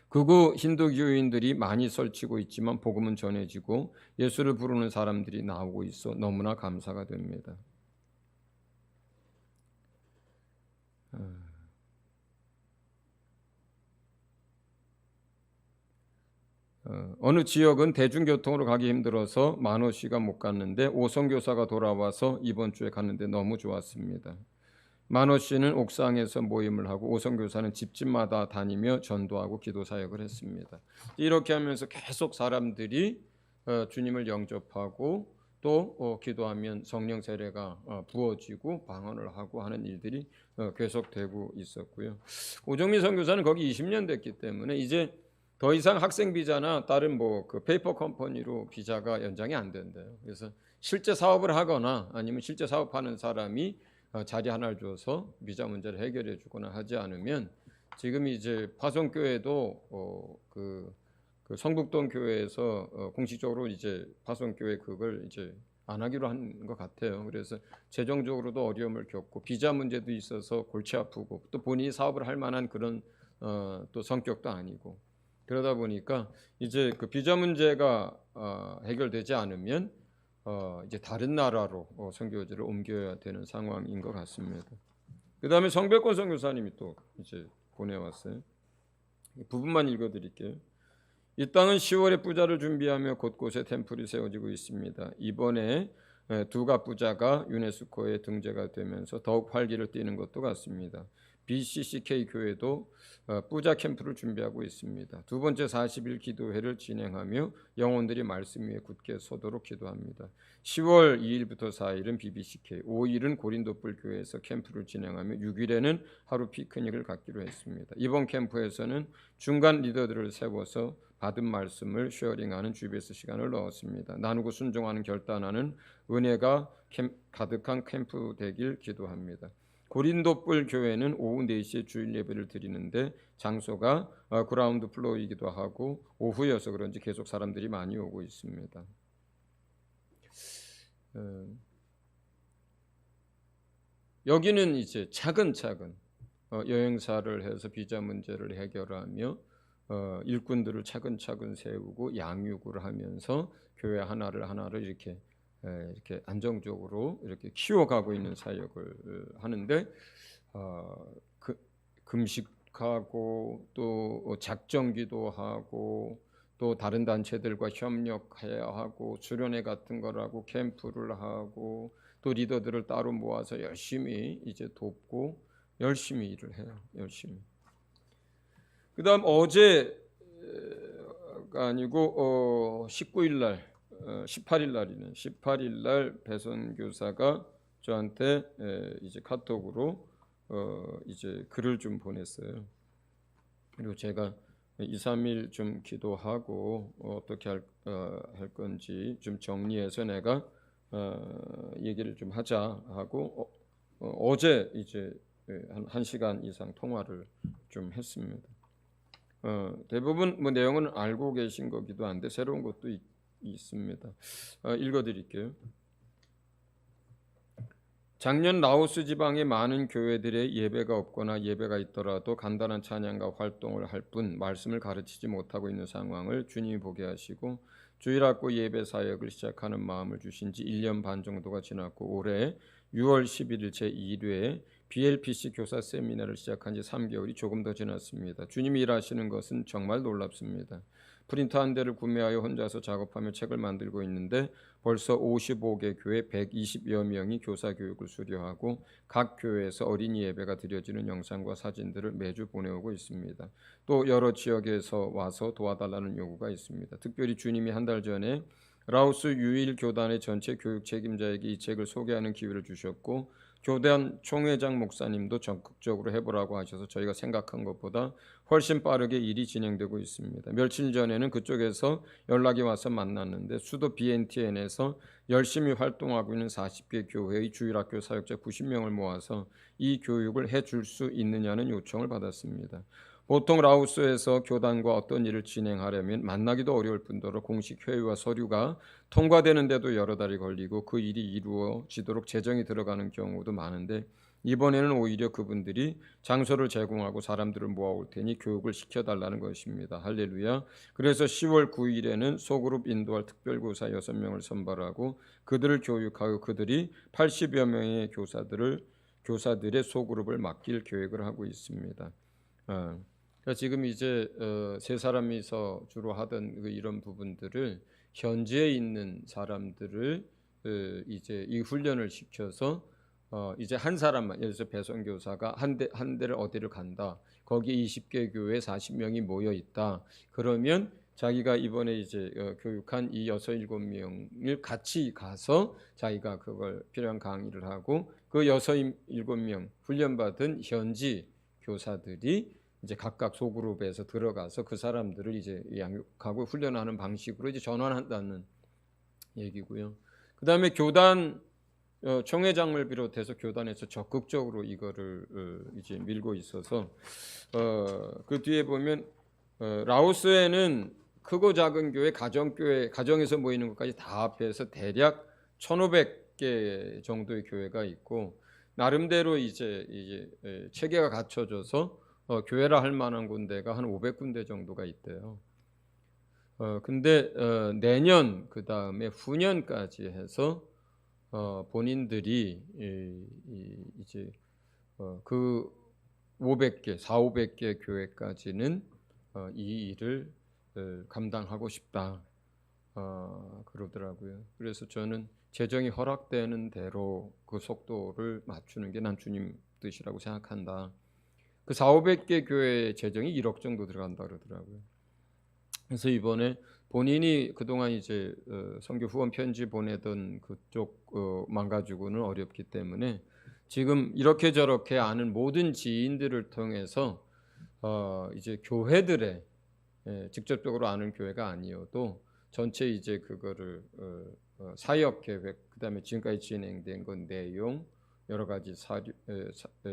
극우 힌두교인들이 많이 설치고 있지만 복음은 전해지고 예수를 부르는 사람들이 나오고 있어 너무나 감사가 됩니다. 어느 지역은 대중교통으로 가기 힘들어서 10,000시간 못 갔는데 오성교사가 돌아와서 이번 주에 갔는데 너무 좋았습니다. 만호 씨는 옥상에서 모임을 하고 오성교사는 집집마다 다니며 전도하고 기도 사역을 했습니다. 이렇게 하면서 계속 사람들이 주님을 영접하고 또 기도하면 성령 세례가 부어지고 방언을 하고 하는 일들이 계속되고 있었고요. 오정민 선교사는 거기 20년 됐기 때문에 이제 더 이상 학생 비자나 다른 그 페이퍼 컴퍼니로 비자가 연장이 안 된대요. 그래서 실제 사업을 하거나 아니면 실제 사업하는 사람이 자리 하나를 줘서 비자 문제를 해결해 주거나 하지 않으면 지금 이제 파송교회도 그 성북동 교회에서 공식적으로 이제 파송교회 그걸 이제 안 하기로 한 것 같아요. 그래서 재정적으로도 어려움을 겪고 비자 문제도 있어서 골치 아프고 또 본인이 사업을 할 만한 그런 또 성격도 아니고 그러다 보니까 이제 그 비자 문제가 해결되지 않으면 이제 다른 나라로 선교지를 옮겨야 되는 상황인 것 같습니다. 그 다음에 성백권 선교사님이 또 이제 보내왔어요. 부분만 읽어드릴게요. 이 땅은 10월에 부자를 준비하며 곳곳에 템플이 세워지고 있습니다. 이번에 두갑 부자가 유네스코에 등재가 되면서 더욱 활기를 띠는 것도 같습니다. BCCK 교회도 부자 캠프를 준비하고 있습니다. 두 번째 40일 기도회를 진행하며 영혼들이 말씀 위에 굳게 서도록 기도합니다. 10월 2일부터 4일은 BBCK, 5일은 고린도불 교회에서 캠프를 진행하며 6일에는 하루 피크닉을 갖기로 했습니다. 이번 캠프에서는 중간 리더들을 세워서 받은 말씀을 쉐어링하는 GBS 시간을 넣었습니다. 나누고 순종하는 결단하는 은혜가 가득한 캠프 되길 기도합니다. 고린도불 교회는 오후 4시에 주일 예배를 드리는데 장소가 그라운드 플로어이기도 하고 오후여서 그런지 계속 사람들이 많이 오고 있습니다. 여기는 이제 차근차근 여행사를 해서 비자 문제를 해결하며 일꾼들을 차근차근 세우고 양육을 하면서 교회 하나를 이렇게 안정적으로 이렇게 키워가고 있는 사역을 하는데 금식하고 또 작정기도 하고 또 다른 단체들과 협력해야 하고 수련회 같은 거라고 캠프를 하고 또 리더들을 따로 모아서 열심히 이제 돕고 열심히 일을 해요. 열심히. 그다음 어제가 아니고 19일 날 18일 날이네. 18일 날 배선 교사가 저한테 이제 카톡으로 이제 글을 좀 보냈어요. 그리고 제가 2, 3일 좀 기도하고 어떻게 할 건지 좀 정리해서 내가 얘기를 좀 하자 하고 어제 이제 한 1시간 이상 통화를 좀 했습니다. 대부분 뭐 내용은 알고 계신 거기도 한데 새로운 것도 있습니다. 읽어드릴게요. 작년 라오스 지방의 많은 교회들의 예배가 없거나 예배가 있더라도 간단한 찬양과 활동을 할 뿐 말씀을 가르치지 못하고 있는 상황을 주님이 보게 하시고 주일학교 예배 사역을 시작하는 마음을 주신 지 1년 반 정도가 지났고 올해 6월 11일 제2회 BLPC 교사 세미나를 시작한 지 3개월이 조금 더 지났습니다. 주님이 일하시는 것은 정말 놀랍습니다. 프린터 한 대를 구매하여 혼자서 작업하며 책을 만들고 있는데 벌써 55개 교회 120여 명이 교사 교육을 수료하고 각 교회에서 어린이 예배가 드려지는 영상과 사진들을 매주 보내오고 있습니다. 또 여러 지역에서 와서 도와달라는 요구가 있습니다. 특별히 주님이 한 달 전에 라오스 유일 교단의 전체 교육 책임자에게 이 책을 소개하는 기회를 주셨고 교단 총회장 목사님도 적극적으로 해보라고 하셔서 저희가 생각한 것보다 훨씬 빠르게 일이 진행되고 있습니다. 며칠 전에는 그쪽에서 연락이 와서 만났는데 수도 비엔티엔에서 열심히 활동하고 있는 40개 교회의 주일학교 사역자 90명을 모아서 이 교육을 해줄 수 있느냐는 요청을 받았습니다. 보통 라오스에서 교단과 어떤 일을 진행하려면 만나기도 어려울 뿐더러 공식 회의와 서류가 통과되는데도 여러 달이 걸리고 그 일이 이루어지도록 재정이 들어가는 경우도 많은데 이번에는 오히려 그분들이 장소를 제공하고 사람들을 모아올 테니 교육을 시켜달라는 것입니다. 할렐루야. 그래서 10월 9일에는 소그룹 인도할 특별교사 6명을 선발하고 그들을 교육하고 그들이 80여 명의 교사들의 소그룹을 맡길 계획을 하고 있습니다. 그러니까 지금 이제 세 사람이서 주로 하던 이런 부분들을 현지에 있는 사람들을 이제 이 훈련을 시켜서 이제 한 사람만, 예를 들어서 배선교사가 한 대를 어디를 간다. 거기에 20개 교회 40명이 모여 있다. 그러면 자기가 이번에 이제 교육한 이 6, 7명을 같이 가서 자기가 그걸 필요한 강의를 하고 그 6, 7명 훈련받은 현지 교사들이 이제 각각 소그룹에서 들어가서 그 사람들을 이제 양육하고 훈련하는 방식으로 이제 전환한다는 얘기고요. 그 다음에 교단 총회장을 비롯해서 교단에서 적극적으로 이거를 이제 밀고 있어서 그 뒤에 보면 라오스에는 크고 작은 교회, 가정교회, 가정에서 모이는 것까지 다 합해서 대략 1,500개 정도의 교회가 있고 나름대로 이제 체계가 갖춰져서 교회라 할 만한 군데가 한 500군데 정도가 있대요. 근데 내년 그 다음에 후년까지 해서 본인들이 이제 그 500개, 4,500개 교회까지는 이 일을 감당하고 싶다 그러더라고요. 그래서 저는 재정이 허락되는 대로 그 속도를 맞추는 게 난 주님 뜻이라고 생각한다. 그 4,500개 교회의 재정이 1억 정도 들어간다 그러더라고요. 그래서 이번에 본인이 그동안 이제 선교 후원 편지 보내던 그쪽만 가지고는 어렵기 때문에 지금 이렇게 저렇게 아는 모든 지인들을 통해서 이제 교회들의 직접적으로 아는 교회가 아니어도 전체 이제 그거를 사역 계획, 그다음에 지금까지 진행된 건 내용, 여러 가지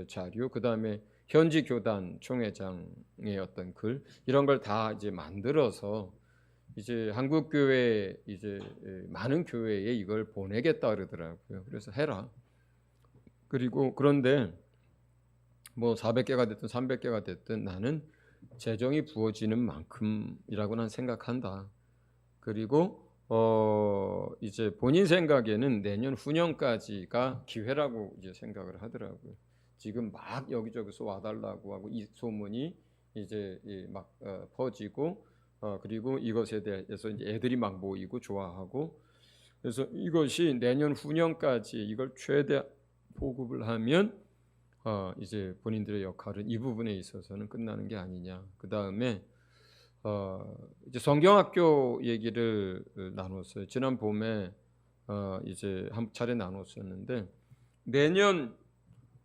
자료, 그다음에 현지 교단 총회장의 어떤 글 이런 걸 다 이제 만들어서 이제 한국 교회 이제 많은 교회에 이걸 보내겠다 그러더라고요. 그래서 해라. 그리고 그런데 뭐 400개가 됐든 300개가 됐든 나는 재정이 부어지는 만큼이라고 난 생각한다. 그리고 이제 본인 생각에는 내년 후년까지가 기회라고 이제 생각을 하더라고요. 지금 막 여기저기서 와달라고 하고 이 소문이 이제 막 퍼지고 그리고 이것에 대해서 이제 애들이 막 모이고 좋아하고 그래서 이것이 내년 후년까지 이걸 최대 보급을 하면 이제 본인들의 역할은 이 부분에 있어서는 끝나는 게 아니냐. 그 다음에 이제 성경학교 얘기를 나눴어요. 지난 봄에 이제 한 차례 나눴었는데 내년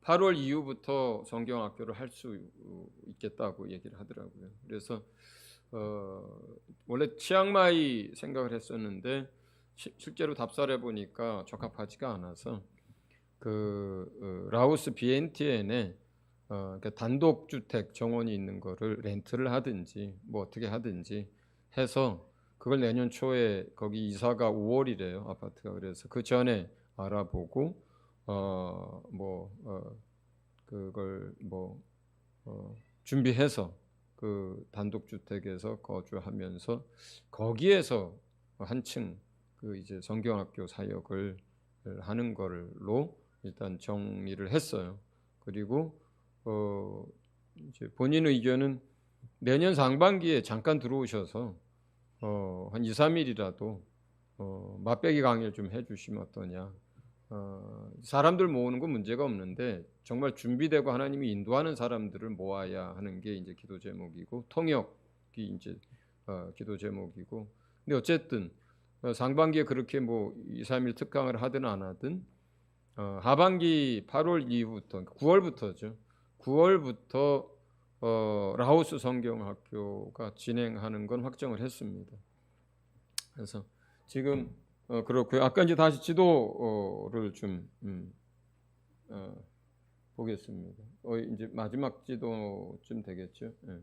8월 이후부터 성경학교를 할 수 있겠다고 얘기를 하더라고요. 그래서 원래 치앙마이 생각을 했었는데 실제로 답사를 해보니까 적합하지가 않아서 그 라오스 비엔티엔에 그러니까 단독 주택 정원이 있는 거를 렌트를 하든지 뭐 어떻게 하든지 해서 그걸 내년 초에 거기 이사가 5월이래요 아파트가. 그래서 그 전에 알아보고 그걸 준비해서 그 단독 주택에서 거주하면서 거기에서 한층 그 이제 성경학교 사역을 하는 걸로 일단 정리를 했어요. 그리고 이제 본인 의견은 내년 상반기에 잠깐 들어오셔서 한 2, 3일이라도 맛배기 강의를 좀 해주시면 어떠냐. 사람들 모으는 건 문제가 없는데 정말 준비되고 하나님이 인도하는 사람들을 모아야 하는 게 이제 기도 제목이고, 통역이 이제 기도 제목이고. 근데 어쨌든 상반기에 그렇게 뭐 2, 3일 특강을 하든 안 하든 하반기 8월 이후부터 9월부터죠. 9월부터 라오스 성경학교가 진행하는 건 확정을 했습니다. 그래서 지금 그렇고요. 아까 이제 다시 지도를 좀 보겠습니다. 이제 마지막 지도쯤 되겠죠. 예.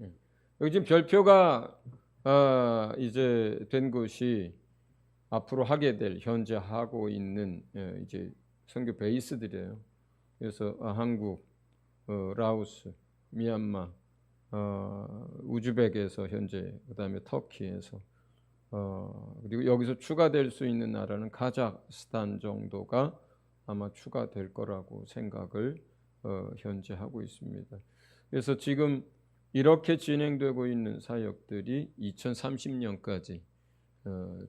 예. 여기 지금 별표가 이제 된 것이 앞으로 하게 될, 현재 하고 있는 이제 선교 베이스들이에요. 그래서 한국, 라오스, 미얀마, 우즈벡에서 현재, 그다음에 터키에서, 그리고 여기서 추가될 수 있는 나라는 카자흐스탄 정도가 아마 추가될 거라고 생각을 현재 하고 있습니다. 그래서 지금 이렇게 진행되고 있는 사역들이 2030년까지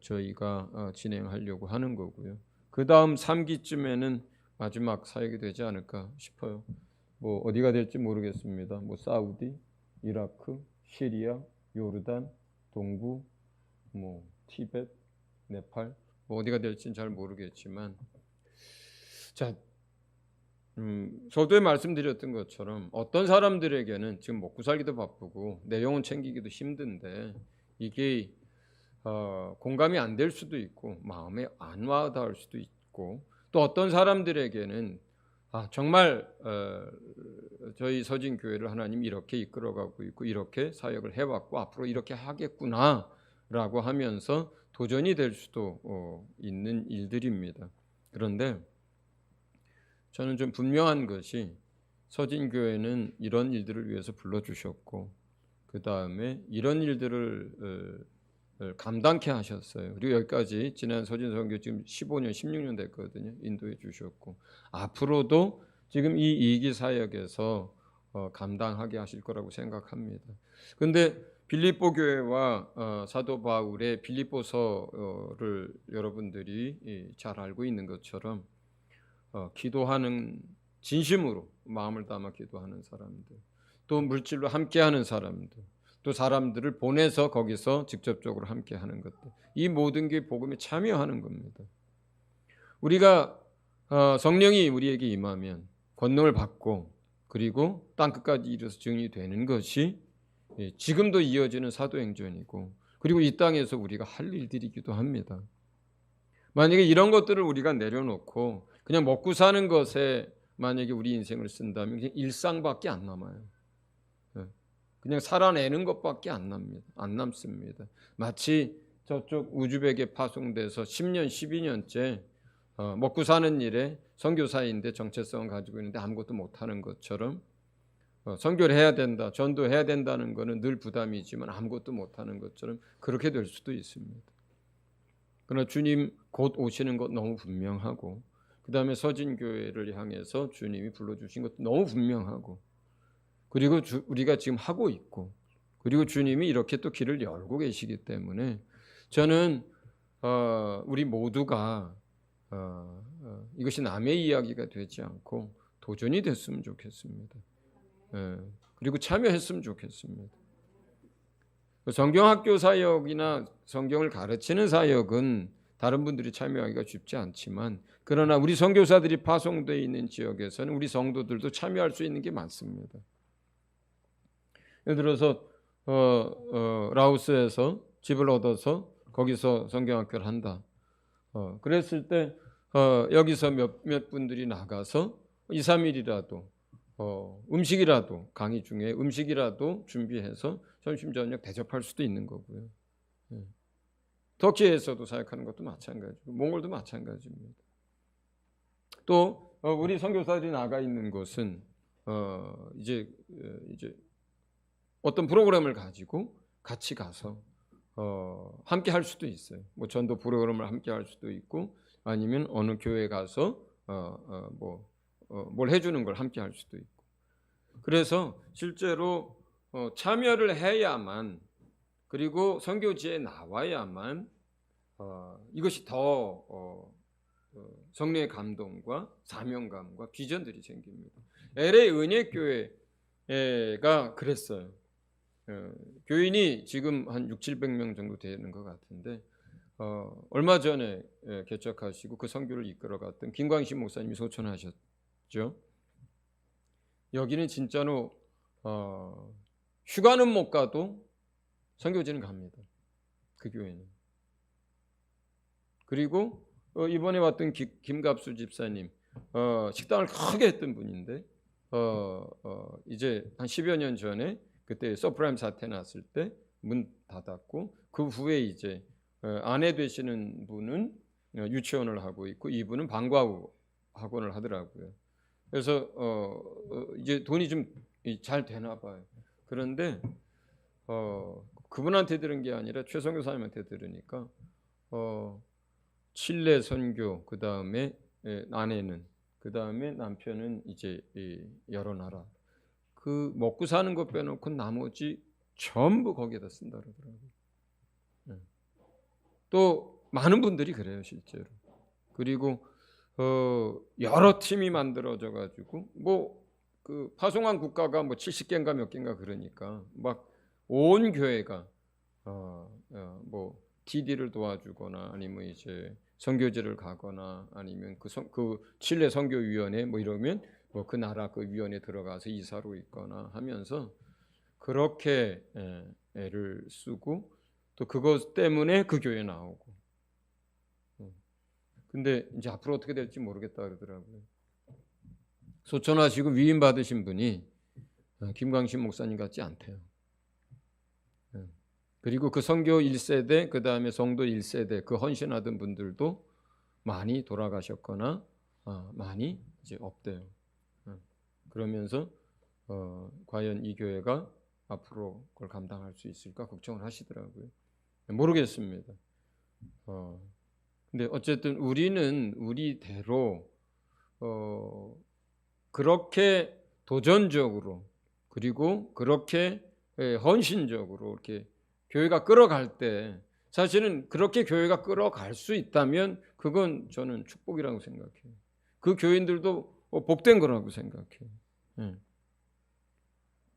저희가 진행하려고 하는 거고요. 그 다음 3기쯤에는 마지막 사역이 되지 않을까 싶어요. 뭐 어디가 될지 모르겠습니다. 뭐 사우디, 이라크, 시리아, 요르단, 동부, 뭐 티벳, 네팔, 뭐 어디가 될지는 잘 모르겠지만, 자, 서두에 말씀드렸던 것처럼 어떤 사람들에게는 지금 먹고 살기도 바쁘고 내용은 챙기기도 힘든데 이게 공감이 안 될 수도 있고 마음에 안 와닿을 수도 있고, 또 어떤 사람들에게는 정말 저희 서진교회를 하나님이 이렇게 이끌어가고 있고 이렇게 사역을 해왔고 앞으로 이렇게 하겠구나라고 하면서 도전이 될 수도 있는 일들입니다. 그런데 저는 좀 분명한 것이 서진교회는 이런 일들을 위해서 불러주셨고 그 다음에 이런 일들을 감당케 하셨어요. 그리고 여기까지 지난 서진선교 지금 15년, 16년 됐거든요. 인도해 주셨고 앞으로도 지금 이 2기 사역에서 감당하게 하실 거라고 생각합니다. 그런데 빌립보 교회와 사도 바울의 빌립보서를 여러분들이 잘 알고 있는 것처럼 기도하는, 진심으로 마음을 담아 기도하는 사람들, 또 물질로 함께하는 사람들, 또 사람들을 보내서 거기서 직접적으로 함께하는 것들, 이 모든 게 복음에 참여하는 겁니다. 우리가 성령이 우리에게 임하면 권능을 받고 그리고 땅끝까지 이르러서 증인이 되는 것이 지금도 이어지는 사도행전이고, 그리고 이 땅에서 우리가 할 일들이기도 합니다. 만약에 이런 것들을 우리가 내려놓고 그냥 먹고 사는 것에 만약에 우리 인생을 쓴다면 그냥 일상밖에 안 남아요. 그냥 살아내는 것밖에 안 남습니다. 마치 저쪽 우즈벡에 파송돼서 10년, 12년째 먹고 사는 일에 선교사인데 정체성을 가지고 있는데 아무것도 못하는 것처럼, 선교를 해야 된다, 전도해야 된다는 것은 늘 부담이지만 아무것도 못하는 것처럼 그렇게 될 수도 있습니다. 그러나 주님 곧 오시는 것 너무 분명하고, 그 다음에 서진교회를 향해서 주님이 불러주신 것도 너무 분명하고, 그리고 우리가 지금 하고 있고, 그리고 주님이 이렇게 또 길을 열고 계시기 때문에 저는 우리 모두가 이것이 남의 이야기가 되지 않고 도전이 됐으면 좋겠습니다. 그리고 참여했으면 좋겠습니다. 성경학교 사역이나 성경을 가르치는 사역은 다른 분들이 참여하기가 쉽지 않지만, 그러나 우리 선교사들이 파송되어 있는 지역에서는 우리 성도들도 참여할 수 있는 게 많습니다. 예를 들어서 라오스에서 집을 얻어서 거기서 성경학교를 한다. 그랬을 때 여기서 몇 분들이 나가서 2, 3일이라도 음식이라도, 강의 중에 음식이라도 준비해서 점심 저녁 대접할 수도 있는 거고요. 터키에서도 사역하는 것도 마찬가지고 몽골도 마찬가지입니다. 또 우리 선교사들이 나가 있는 곳은 이제 어떤 프로그램을 가지고 같이 가서 함께 할 수도 있어요. 뭐 전도 프로그램을 함께 할 수도 있고, 아니면 어느 교회 가서 뭘 해주는 걸 함께 할 수도 있고. 그래서 실제로 참여를 해야만 그리고 선교지에 나와야만 이것이 더 성령의 감동과 사명감과 비전들이 생깁니다. LA 은혜교회가 그랬어요. 교인이 지금 한 600-700명 정도 되는 것 같은데 얼마 전에 개척하시고 그 선교를 이끌어갔던 김광식 목사님이 소천하셨죠. 여기는 진짜로 휴가는 못 가도 선교지는 갑니다. 그 교회는. 그리고 이번에 왔던 김갑수 집사님 식당을 크게 했던 분인데 이제 한 10여 년 전에 그때 서프라임 사태 났을 때 문 닫았고 그 후에 이제 아내 되시는 분은 유치원을 하고 있고 이분은 방과후 학원을 하더라고요. 그래서 이제 돈이 좀 잘 되나 봐요. 그런데 그분한테 들은 게 아니라 최 선교사님한테 들으니까 칠레 선교, 그 다음에 아내는, 그 다음에 남편은 이제 여러 나라. 그 먹고 사는 것 빼놓고 나머지 전부 거기에다 쓴다 그러더라고요. 또 많은 분들이 그래요, 실제로. 그리고 여러 팀이 만들어져 가지고 뭐 그 파송한 국가가 뭐 70개인가 몇 개인가 그러니까 막 온 교회가 뭐 TD를 도와주거나 아니면 이제 선교지를 가거나 아니면 그 칠레 선교위원회 뭐 이러면 뭐 그 나라 그 위원회 들어가서 이사로 있거나 하면서 그렇게 애를 쓰고 또 그것 때문에 그 교회 나오고. 근데 이제 앞으로 어떻게 될지 모르겠다 그러더라고요. 소천하시고 위임 받으신 분이 김광식 목사님 같지 않대요. 그리고 그 선교 1세대 그 다음에 성도 1세대 그 헌신하던 분들도 많이 돌아가셨거나 많이 이제 없대요. 그러면서 과연 이 교회가 앞으로 그걸 감당할 수 있을까 걱정을 하시더라고요. 모르겠습니다. 근데 어쨌든 우리는 우리대로 그렇게 도전적으로 그리고 그렇게 헌신적으로 이렇게 교회가 끌어갈 때 사실은 그렇게 교회가 끌어갈 수 있다면 그건 저는 축복이라고 생각해요. 그 교인들도 복된 거라고 생각해요.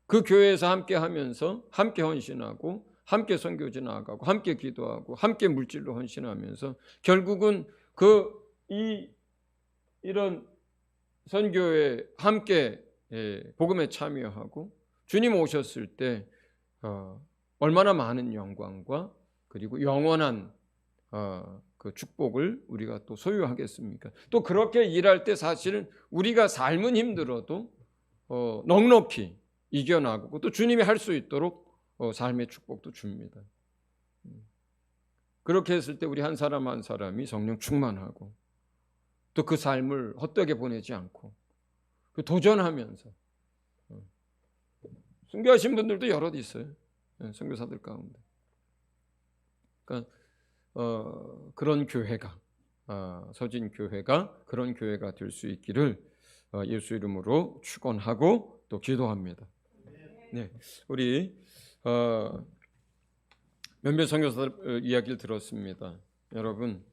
그 교회에서 함께 하면서 함께 헌신하고 함께 선교지 나가고 함께 기도하고 함께 물질로 헌신하면서 결국은 이런 선교에 함께 복음에 참여하고 주님 오셨을 때 얼마나 많은 영광과 그리고 영원한 그 축복을 우리가 또 소유하겠습니까? 또 그렇게 일할 때 사실은 우리가 삶은 힘들어도 넉넉히 이겨나가고 또 주님이 할 수 있도록 삶의 축복도 줍니다. 그렇게 했을 때 우리 한 사람 한 사람이 성령 충만하고 또 그 삶을 헛되게 보내지 않고 도전하면서 순교하신 분들도 여럿 있어요. 선교사들 가운데. 그러니까 그런 교회가 서진 교회가 그런 교회가 될 수 있기를 예수 이름으로 축원하고 또 기도합니다. 네, 우리 몇몇 선교사들 이야기를 들었습니다. 여러분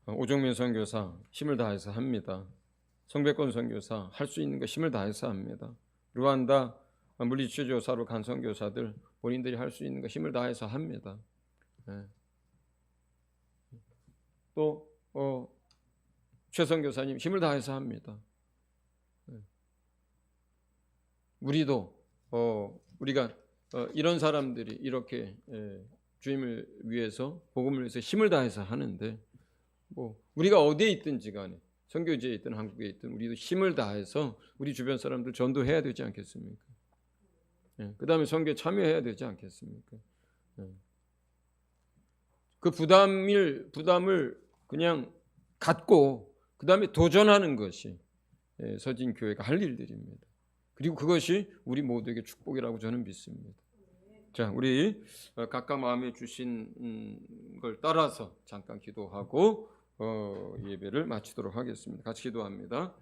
오종민 선교사 힘을 다해서 합니다. 성백권 선교사 할 수 있는 거 힘을 다해서 합니다. 루안다 물리치료 조사로 간 선교사들 본인들이 할 수 있는 거 힘을 다해서 합니다. 네. 또 최 선교사님 힘을 다해서 합니다. 네. 우리도 우리가 이런 사람들이 이렇게 주님을 위해서 복음을 위해서 힘을 다해서 하는데 뭐 우리가 어디에 있든지 간에 선교지에 있든 한국에 있든 우리도 힘을 다해서 우리 주변 사람들 전도해야 되지 않겠습니까? 그 다음에 선교에 참여해야 되지 않겠습니까? 그 부담을 그냥 갖고 그 다음에 도전하는 것이 서진 교회가 할 일들입니다. 그리고 그것이 우리 모두에게 축복이라고 저는 믿습니다. 자, 우리 각각 마음에 주신 걸 따라서 잠깐 기도하고 예배를 마치도록 하겠습니다. 같이 기도합니다.